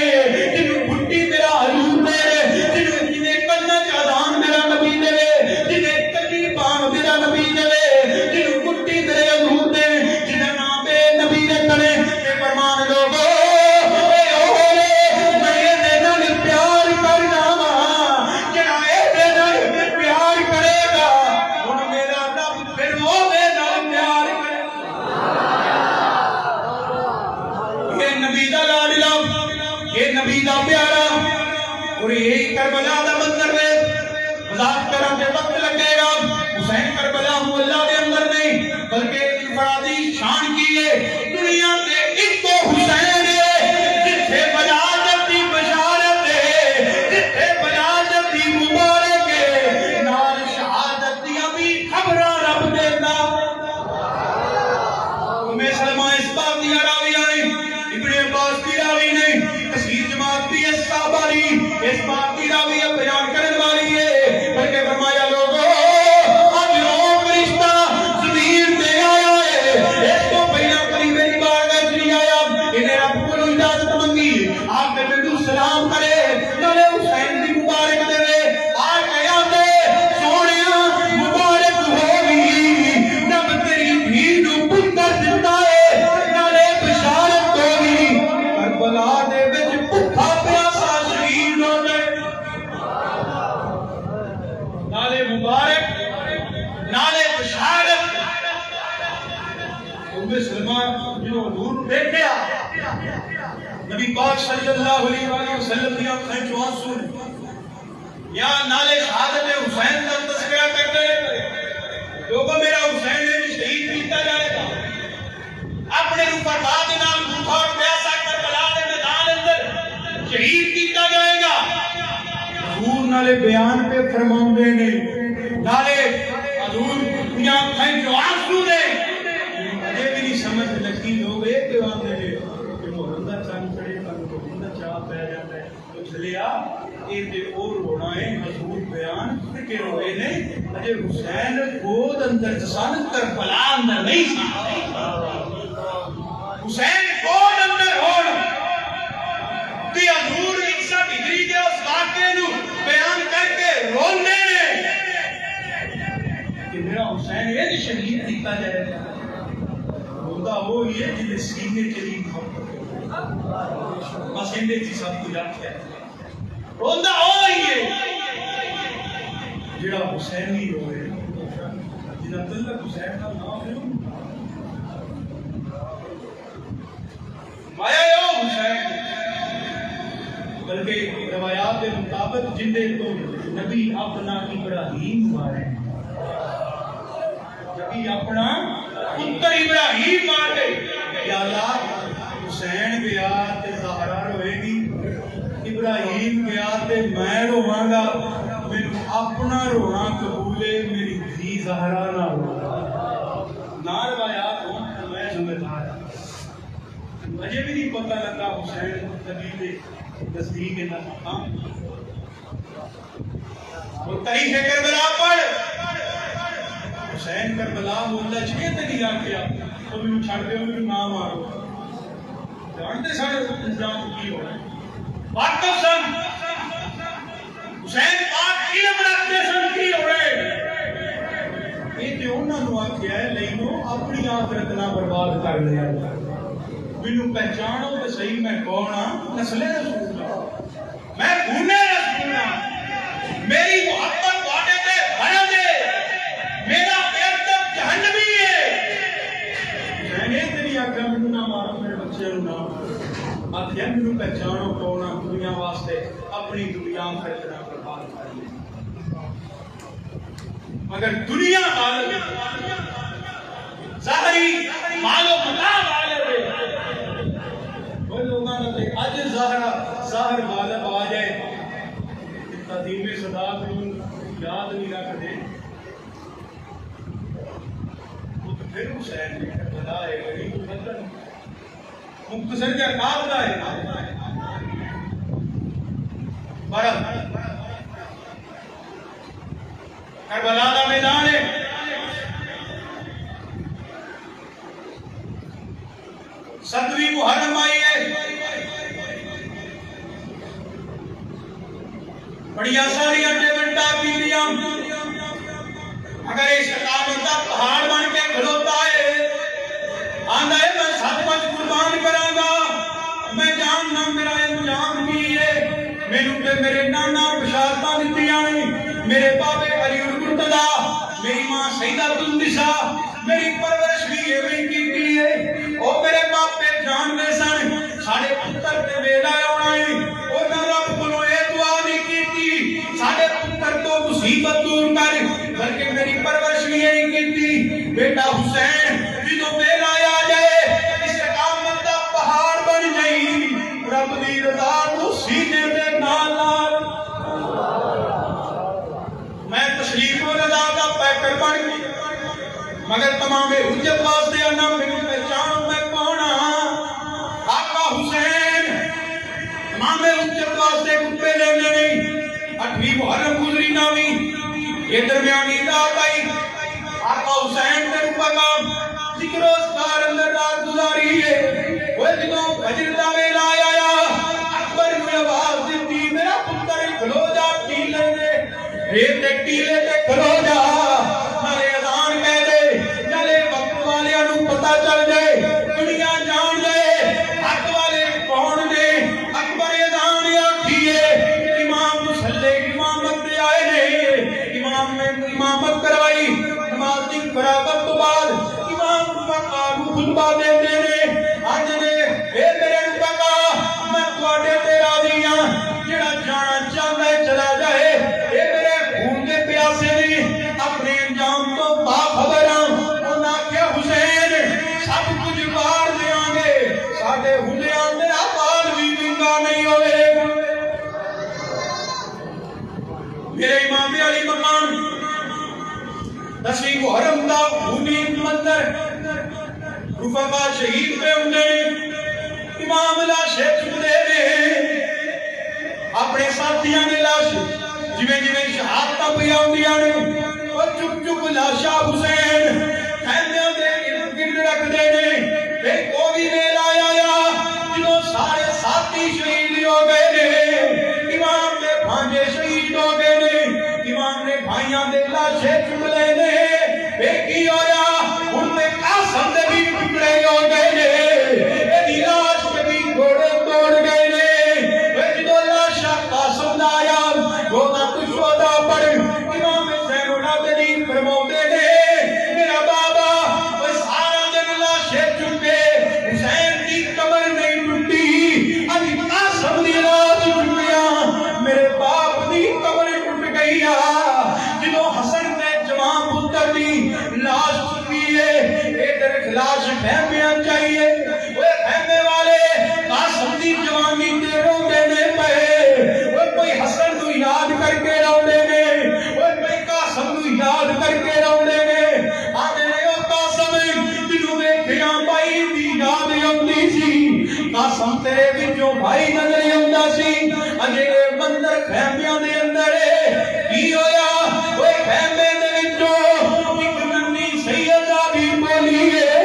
جنوں گھٹی میرا حضور دے جنوں جنے کنا چادان میرا نبی دے جنے کلی بان میرا نبی دے جنوں گھٹی میرے حضور دے جنہ نام بے نبی دے کنے اے فرمان لوگو اے او میں دے نال پیار کرنا وا جڑا اے دے نال پیار کرے گا ہن میرا رب پھر او دے نال پیار کرے یہ نبی دا لاڈلا یہ نبی دا پیارا اور یہی کربلا دا منظر ہے مذاق کرن دے وقت لگے گا حسین کربلا ہو اللہ دے اندر نہیں بلکہ انفرادی شان کی ہے دنیا تے ایک تو حسین ہے جتھے بلادت دی بشارت ہے جتھے بلادت دی مبارک ہے نال شہادت دیاں بھی خبراں رب دیندا میں سلمہ اس بات دیا راویاں نہیں ابن عباس کی راوی نہیں تصویر جماعت بھی اس صحابہ اس بات کی راوی بیان کرنے والی ہے بلکہ فرمایا لوگوں اب روم رشتہ زمین دے آیا ہے اس کو پہلا کری میری بارگاہ چلی آیا انہیں رب کو اجازت منگی آپ نے بندو سلام کرے نالے حسین دی مبارک دے آ گیا دے سونیا مبارک ہوگی جب تیری دھی نو پتر زندہ ہے نالے بشارت ہوگی کربلا دے وچ بھوکا پیاسا شہید ہو جائے نالے مبارک نالے بشارت ام سلمہ جو حضور دیکھیا نبی پاک صلی اللہ علیہ وآلہ وسلم کی آنکھیں جو آنسو یا نالے شہادت حسین کا تذکرہ کرتے ہیں لوگوں میرا حسین نے شہید کیتا جائے گا اپنے اوپر بات نام بھوکا اور پیاسا کربلا دے میدان اندر شہید کیتا جائے گا حضور نالے بیان پہ فرماؤندے نے نالے حضور کی آنکھیں جو آنسو نے یہ بھی نہیں سمجھ لگتی لوگ ایک کے آتے ہیں کہ محمدہ چاند چڑے پر محمدہ چاہ پہ جاتا ہے تو چلیا ایک دے اور رونا ہے حضور بیان کے روئے نے اجے حسین گود اندر جسان کربلا اندر نہیں سا حسین گود اندر ہون تی حضور 61 ہجری دے اس واقعے نو بیان کر کے رونے نے کہ میرا حسین یہ شہید دیتا جائے گا روندہ وہ یہ جنہیں سینے کے لیے بس اندے کی سب کو یاد کیا روندہ وہ یہ جڑا حسینی ہوئے جنہ تلک حسین کا نام ہے مایا یو حسین بلکہ روایات کے مطابق جندے تو نبی اپنا ابراہیم مارے نبی اپنا پتر ابراہیم مارے یا اللہ حسین گیا تے زہرا روئے گی ابراہیم گیا تے میں رواں گا میرے اپنا رونا قبول ہے میری دھی زہرا نہ رو نہ روایات ہوں تو میں ذمہ مجھے بھی نہیں پتہ لگا حسین نبی دے تصدیق ہے نا وہ تاریخ کربلا پڑھ حسین کربلا مولا چھے تے نہیں آکھیا تو بھی چھڑ دے انہوں نہ مارو جانتے سارے انجام کی ہو واقف سن حسین پاک علم رکھتے سن کی ہو رہے یہ تے انہوں نے آکھیا ہے لینو اپنی آخرت نہ برباد کر لیا مینوں پہچانو تے صحیح میں کون ہاں نسل رسول میں گھونے رسول میری محبت تواڈے تے بھر دے میرا پیغمبر جہنمی ہے میں نے تیری آکھیا مینوں نہ مارو میرے بچے نوں نہ آکھیا مینوں پہچانو کون ہاں دنیا واسطے اپنی دنیا آخرت نہ برباد کر لے مگر دنیا والے ظاہری مال و متاع والے اج ظاہر غالب آ جائے تدیم صدا کو یاد نہیں رکھتے تو پھر حسین نے بلا ہے غریب بدن مختصر کا قابلہ ہے برم کربلا کا میدان ہے بڑیاں ساریاں ڈیوٹا پیلیاں اگر اس استقامت کا پہاڑ بن کے کھلوتا ہے آندا ہے میں سچ مچ قربان کراں گا میں جاننا میرا انجام کی ہے مینوں تے میرے نانا بشارتاں دتیاں نے میرے بابے علی المرتضی میری ماں سیدۃ النساء میری پرورش بھی ایویں کیتی ہے او میرے باپے جان دے سن ساڈے پتر تے ویلا آਉਣਾ ہے انہاں رب کولوں اے دعا نہیں کیتی ساڈے پتر تو مصیبت دور کر بلکہ میری پرورش بھی یہی کیتی بیٹا حسین جدوں ویلا آ جائے استقامت دا پہاڑ بن جائی رب دی رضا نو سینے دے نال نال میں تشریف و رضا دا پیکر بن گئی مگر تمام حجت واسطے انا میری پہچان میں کون ہاں آقا حسین تمام حجت واسطے کپے لینے نہیں 8ویں محرم گزری نامی یہ درمیانی رات آئی آقا حسین نے مقام ذکر و اذکار اندر رات گزاری ہے وہ جدوں فجر دا ویلا آیا اکبر نے آواز دیتی میرا پتر کھلو جا ٹیلے دے ریت دے ٹیلے تے کھلو جا نالے اذان کہہ دے نالے وقت والیاں نوں پتہ چل جائے دنیا جان جائے حق والے کون نے اکبر اذان آکھیے امام مصلی امامت دے آئے نے امام نے امامت کروائی نماز دی برابر تو بعد امام مقام خطبہ دیندے نے اج نے اے میرے بقا میں تواڈے تے راضی ہاں جڑا جانا چاہندا ہے چلا جائے اے میرے خون دے پیاسے نے اپنے انجام تو باخبر ہاں انہاں کیا حسین سب کچھ وار دیاں گے ساڈے ہلیاں تیرا بال بھی ونگا نہیں ہوئے میرے امام علی مقام 10ویں محرم دا خونی منظر رفقا شہید پہ ہوندے امام لاشے چکدے نے اپنے ساتھیاں نے لاش جویں جویں شہادتاں پہ آندیاں نے او چک چک لاشا حسین خیمیاں دے ارد گرد رکھ دے نے پھر کوئی ویلا آیا جدوں سارے ساتھی شہید ہو گئے نے امام دے بھانجے شہید ہو گئے نے امام نے بھائیاں دے لاشے چک لے نے پھر کی ہویا ہن تے قاسم دے بھی ٹکڑے ہو گئے نے ایدی لاش تے بھی گھوڑے توڑ گئے نے جدوں لاشا قاسم دا آیا گونا کشودا پڑھ امام حسین العابدین فرماؤندے نے میرا بابا وہ سارا دن لاشے چکے حسین دی قبر نہیں ٹوٹی ابھی قاسم دی لاش ٹوٹیا میرے باپ دی قبر ٹوٹ گئی جدوں حسن نے جوان پتر دی لاش ٹوٹی ہے ادھر لاش خیمیاں چاہیے وہ خیمے والے قاسم دی جوانی تے روندے نے پے وہ کوئی حسن نو یاد کر کے روندے نے وہ کوئی قاسم نو یاد کر کے روندے نے آندے نے او قاسم جنوں ویکھیا بھائی دی یاد آوندی سی قاسم تیرے وچوں بھائی نظر آوندا سی اجے منظر خیمیاں دے اندر کی ہویا وہ خیمے دے وچوں ایک ننھی سیدہ بھی بولی ہے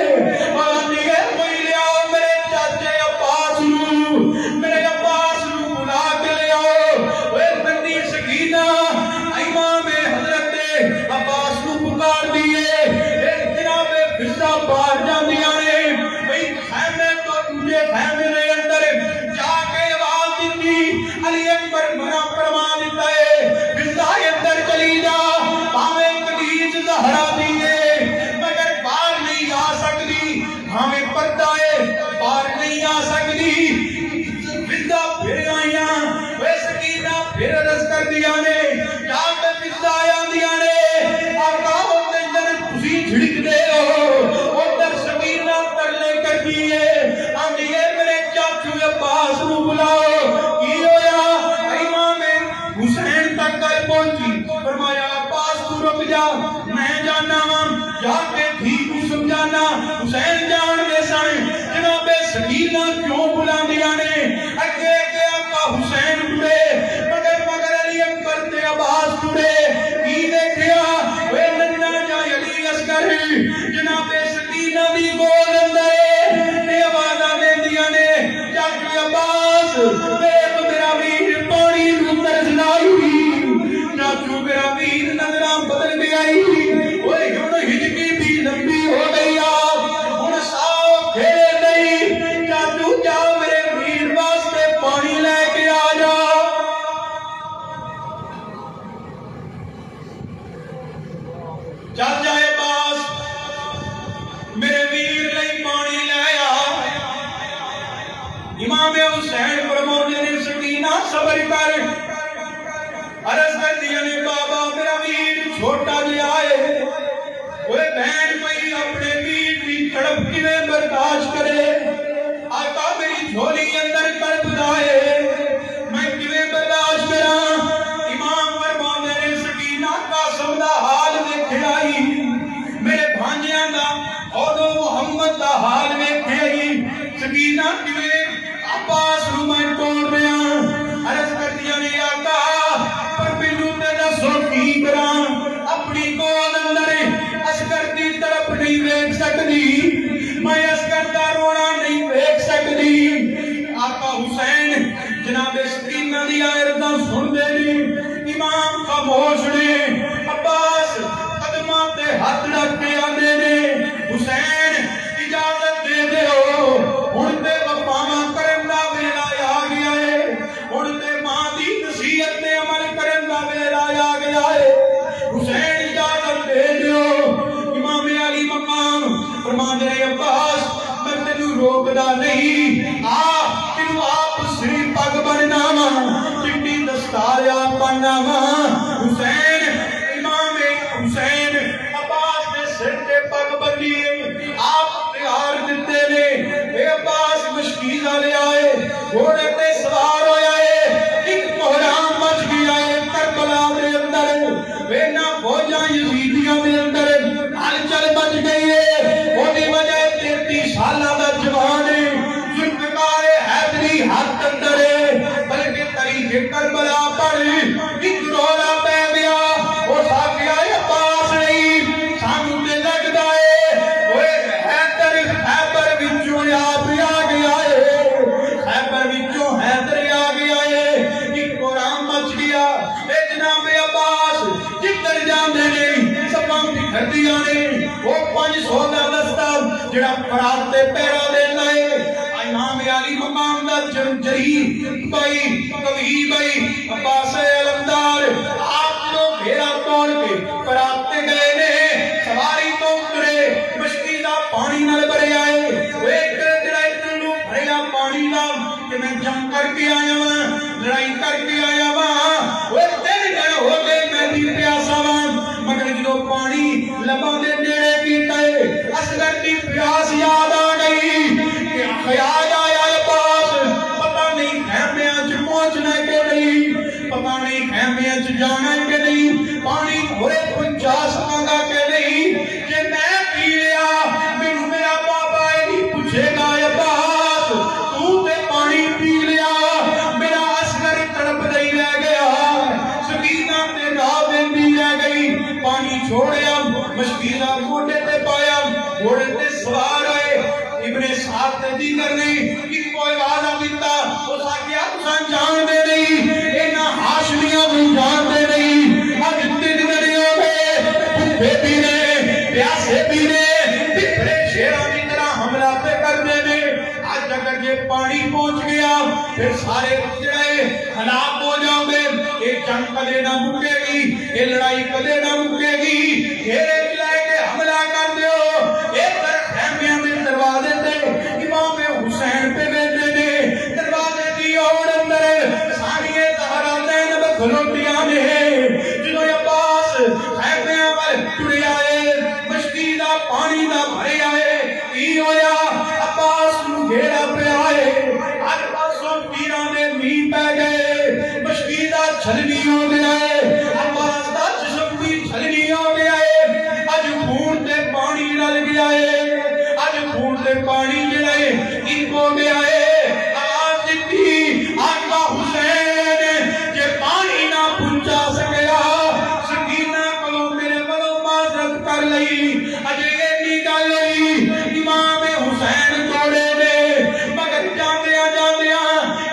آندی ہے کوئی لیاؤ میرے چاچے عباس نو بلا کے لیاؤ وہ ننھی سکینہ امام حضرت عباس نو پکار دیے جناب فضا باہر جاندیاں نے بھئی خیمے تو دوجے خیمے دے اندر جا کے آواز دیتی علی اکبر منع فرما دیتا ہے فضا اندر چلی جا پاویں کدیج زہرا دیے مگر باہر نہیں آ سکتی ہمیں پردہ ہے باہر نہیں آ سکتی فضا پھر آئیاں وہ سکینہ پھر عرض کر دیا نے جا کے فضا آندیاں نے آقا ہوتے اندر تسی جھڑک دے ہو ادھر سکینہ ترلے کر دیے آندی ہے میرے چاچو عباس نو بلاؤ کی ہویا امام حسین تک گل پہنچی فرمایا عباس تو رک جا میں جانا ہوں جا کے دھی کو سمجھانا حسین جان دے سن جناب سکینہ کیوں بلاندیاں نے اگے اگے آقا حسین ٹرے مگر علی اکبر تے عباس ٹرے کی دیکھیا وہ ننھا جا علی اصغر جناب سکینہ دی گود اندر تے آوازاں دیندیاں نے چاچو عباس میرا ویر پانی نو ترس لائی چل جائے پاس میرے ویر لئی پانی لے آ امام حسین فرماتے نے سکینہ صبر کر عرض کر دیا نے بابا میرا ویر چھوٹا جہا ہے وہ بہن پئی اپنے ویر کی تڑپ کیویں برداشت کرے آقا میری جھولی اندر تڑپ جائے میں کیویں برداشت کراں امام فرماتے نے سکینہ قاسم دا حال ویکھیا ہی میرے بھانجیاں دا اور محمد دا حال ویکھیا ہی سکینہ کیویں عباس نو میں توڑ رہا عرض کر دیا نے آقا پر مینوں تے دسو کی کراں اپنی گود اندر اصغر دی طرف نہیں ویکھ سکدی میں اصغر دا رونا نہیں ویکھ سکدی آقا حسین جناب سکینہ دی عرضاں سن دے نے امام خاموش نے عباس قدماں تے ہاتھ رکھ کے آندے نے حسین اجازت دے دیو ہن تے وفاواں کرن دا ویلا آ گیا ہے ہن تے ماں دی نصیحت تے عمل کرن دا ویلا آ گیا ہے حسین اجازت دے دیو امام علی مقام فرماندے نے عباس میں تینوں روکدا نہیں آ تینوں آپ سری پگ بننا وا چٹی دستار آپ بننا وا حسین امام حسین عباس نے سر تے پگ بنی آپ تیار دیتے نے اے عباس مشکیزہ لے آئے گھوڑے تے سوار ہویا ہے ایک محرام مچ گیا ہے کربلا دے اندر وینا فوجاں یزیدیاں دے اندر ہلچل مچ گئی ہے وہ دی وجہ 33 سالہ دا جوان ہے ذوالفقار حیدری ہاتھ اندر ہے بلکہ تاریخ کربلا پر ایک رولا پہ گیا وہ ساکیا عباس نہیں سانو تے لگدا ہے وہ حیدر خیبر وچوں آپ آ گیا ہے خیبر وچوں حیدر آ گیا ہے ایک قرآن مچ گیا اے جناب عباس جدھر جاندے نے سباں بکھر دیاں نے وہ 500 دا دستہ جڑا فرات تے پیرا دے لائے امام علی مقام دا جری بھائی کبھی بھائی عباس علمدار آپ جو گھیرا توڑ کے فرات تے گئے نے سواری تو اترے مشکی دا پانی نال بھرے آئے وہ ایک جڑا اتنو بھریا پانی دا کہ میں جنگ کر کے آیا ہاں لڑائی کر کے آیا ہاں وہ 3 دن ہو گئے میں بھی پیاسا ہاں مگر جو پانی لباں دے نیڑے کیتا ہے اصغر دی پیاس یاد آ گئی کہ خیال آیا عباس پتہ نہیں خیمیاں چ پہنچنا کہ نہیں پتہ نہیں خیمیاں چ جانا کہ نہیں پانی تھوڑے پہنچا سکاں گا کہ نہیں کہ میں پی لیا مینوں میرا بابا نہیں پوچھے گا عباس تو تے پانی پی لیا میرا اصغر تڑپ نہیں رہ گیا سکینہ تے راہ دیندی رہ گئی پانی چھوڑیا مشکیزہ گھوڑے تے پایا گھوڑے تے سوار آئے ابن سعد تے دیگر نے ایک کوئی وعدہ دیتا اس آگیا تسان جان دے نہیں اینا ہاشمیاں بھی جان دے نہیں آج 3 دن ہو گئے بھوکے پینے پیاسے پینے بکھرے شیران کی طرح حملہ پہ کر دینے آج اگر یہ پانی پہنچ گیا پھر سارے جڑے ہلاک ہو جاؤں گے یہ جنگ کدے نہ مکے گی یہ لڑائی کدے نہ مکے گی گھیرے ملائے کے حملہ کر دیو ایک طرف خیمیاں میں دروازے تے امام حسین پہ بیٹھے نے دروازے دی اور اندر ساریے زہرا زینب کھلوٹیاں نے جنہوں عباس خیمیاں والے ٹرے آئے مشکی دا پانی دا بھرے آئے کی ہویا عباس نو گھیرا پہ آئے ہر پاسوں تیران نے مین پہ گئے مشکی دا چھلنی ہو گیا ہے عباس دا جسم بھی چھلنی ہو گیا ہے اج خون تے پانی ڈل گیا ہے اج خون تے پانی جڑا ہے ان کو گیا ہے آواز دیتی آقا حسین جے پانی نہ پہنچا سکیا سکینہ کو میرے بلو معذرت کر لئی اج اینی گل ہوئی امام حسین توڑے نے مگر جاندیاں جاندیاں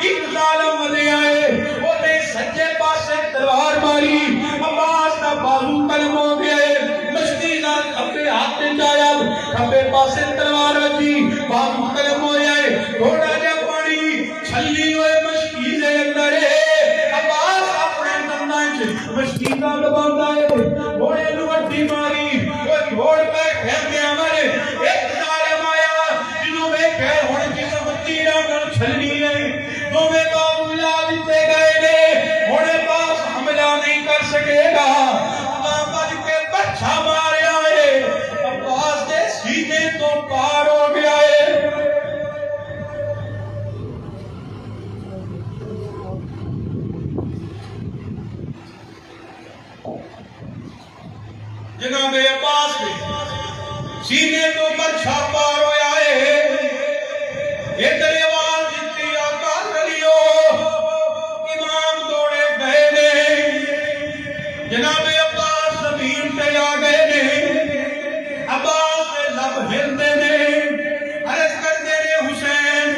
ایک ظالم ودے آئے وہ نے سجے پاسے تلوار ماری عباس دا بازو قلم ہو گئے مشکی دا کھبے ہاتھ چایا کھبے پاسے تلوار وجی بازو قلم ہو جائے تھوڑا جا پانی چھلی ہوئے مشکی دے اندر عباس اپنے دنداں وچ مشکی دا لباندا ہے گھوڑے نو اٹھی ماری سینے تو برچھا پار ہویا ہے ادھر آواز جتنی آقا کریو امام دوڑے گئے نے جناب عباس زمین پہ آ گئے نے عباس سے لب ہلتے نے عرض کرتے نے حسین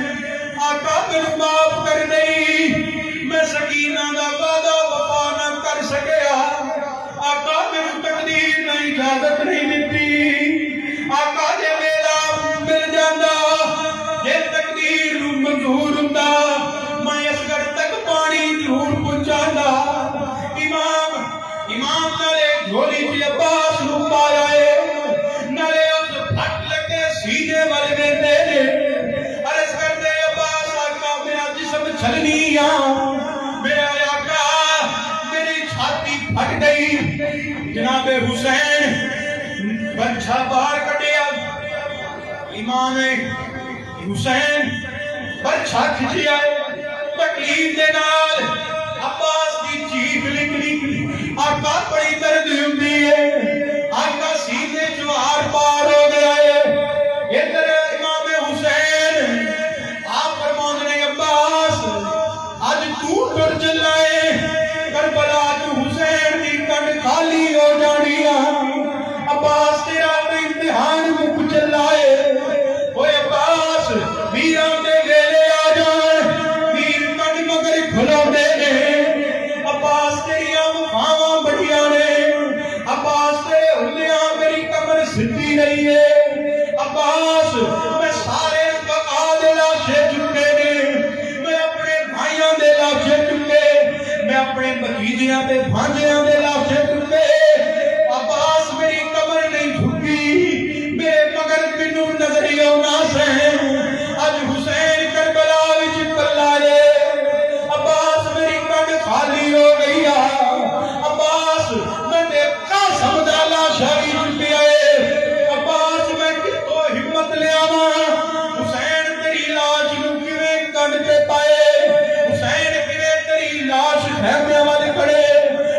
آقا میرے معاف کر دئی میں سکینہ دا وعدہ وفا نہ کر سکیا آقا میری تقدیر نے اجازت نہیں دیتی آقا جے میرا مل جانا جے تقدیر نو منظور ہوندا میں اصغر تک پانی ضرور پہنچانا امام نالے جھولی چ عباس نو پایا ہے نالے اس پھٹ لگے سینے والے ویندے نے عرض کرتے عباس آقا میرا جسم چھلنی میرا آقا میری چھاتی پھٹ گئی جناب حسین برچھا باہر کٹیا امام حسین برچھا کھچیا تکلیف دے نال عباس کی چیخ نکلی آقا بڑی درد ہوندی ہے آقا سینے چوں آر پار ہو گیا ہے ادھر امام حسین آپ فرماندے نے عباس اج تو ٹر چلا ہے کربلا تو حسین دی کنڈ خالی ہو جانی عباس تیرا امتحان مک چلا ہے اوے عباس میراں دے ویلے آ جان میر کنڈ مگر کھلو دے نے عباس تیریاں وفاواں بڑیاں نے عباس تیرے ہلیاں میری کمر سدھی نہیں ہے عباس میں سارے بقا دے لاشے چکے نے میں اپنے بھائیاں دے لاشے چکے میں اپنے بھتیجیاں تے بھانجیاں دے لاشے چکے عباس میری کمر نہیں جھکی میرے مگر مینوں نظر ہی آنا سہن اج حسین کربلا وچ کلا ہے عباس میری کنڈ خالی ہو گئی عباس میں تے قاسم دا لاشا ہی چکیا ہے عباس میں کتوں ہمت لے آواں حسین تیری لاش نو کیویں کنڈ تے پائے حسین کیویں تیری لاش خیمے والے کھڑے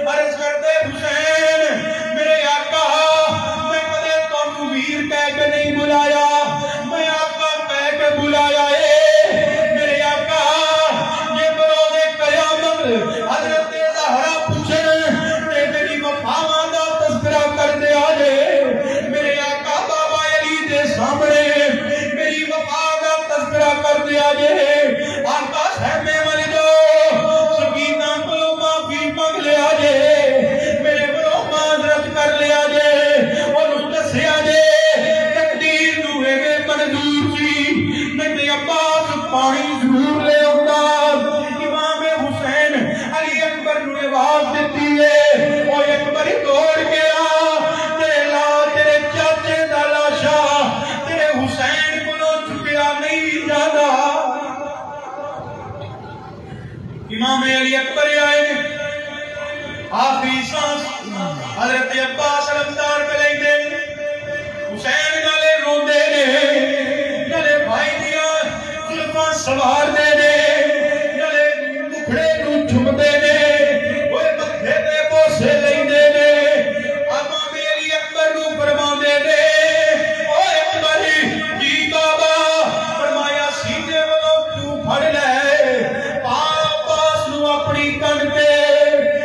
عرض کرتے حسین میرے آقا میں کدے تانوں ویر کہہ کے نہیں بلایا میں آقا کہہ کے بلایا ہے میرے آقا یہ بروز قیامت حضرت زہرا پوچھن تے میری وفاواں دا تذکرہ کر دے آجے میرے آقا بابا علی دے سامنے میری وفا دا تذکرہ کر دے آجے آقا خیمے والے جو سکینہ کو معافی مانگ لے آجے میرے بلو معذرت کر لے آجے اور دسے آجے تقدیر نو ایویں منظور سی نہیں عباس پانی ضرور لے آندا امام حسین علی اکبر نو آواز دیتی ہے او اکبر توڑ کے آ تیرے چاچے دا لاشا تیرے حسین کولوں چکیا نہیں جانا امام علی اکبر آئے آخری سانس حضرت عباس علمدار پہ لیں دے حسین نالے رو دے نالے بھائی دیا ظلفاں سوار دے نالے مکھڑے نو چھپ دے اوے متھے تے بوسے لیں دے امام علی اکبر نو فرما دے اوے اکبر جی بابا فرمایا سیدھے والوں تو پھڑ لے عباس نو اپنی کنڈ تے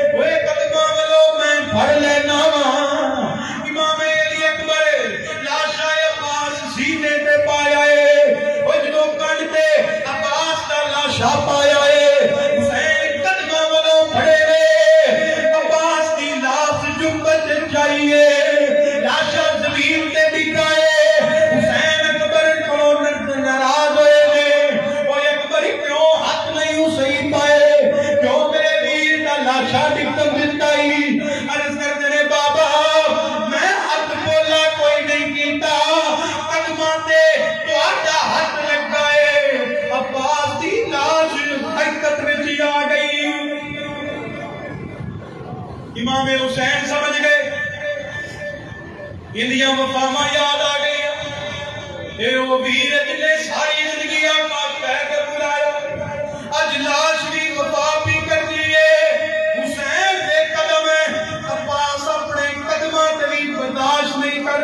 اوے قدماں والوں میں پھڑ لینا امام علی اکبر لاشا عباس سینے تے پایا ہے او جدوں کنڈ تے عباس دا لاشا پایا ہے حسین قدماں والوں پھڑے وے عباس دی لاش جنبت چاہیے لاشا زمین تے ڈگا ہے حسین اکبر کو ناراض ہوئے نے او اکبر کیوں ہاتھ نہیں صحیح پائے کیوں میرے ویر دا لاشا ڈگتم دیتا ہی عرض کرتے نے بابا میں ہاتھ بولا کوئی نہیں کیتا قدماں تے تہاڈا ہاتھ لگا ہے عباس دی لاش حقیقت وچ آ گئی امام حسین سمجھ گئے اندیاں وفاواں یاد آ گئی اے وہ ویر جنے ساری زندگی آقا کہہ کے بلایا اج لاش بھی وفا بھی کر دیے حسین دے قدم عباس اپنے قدماں تے بھی برداشت نہیں کر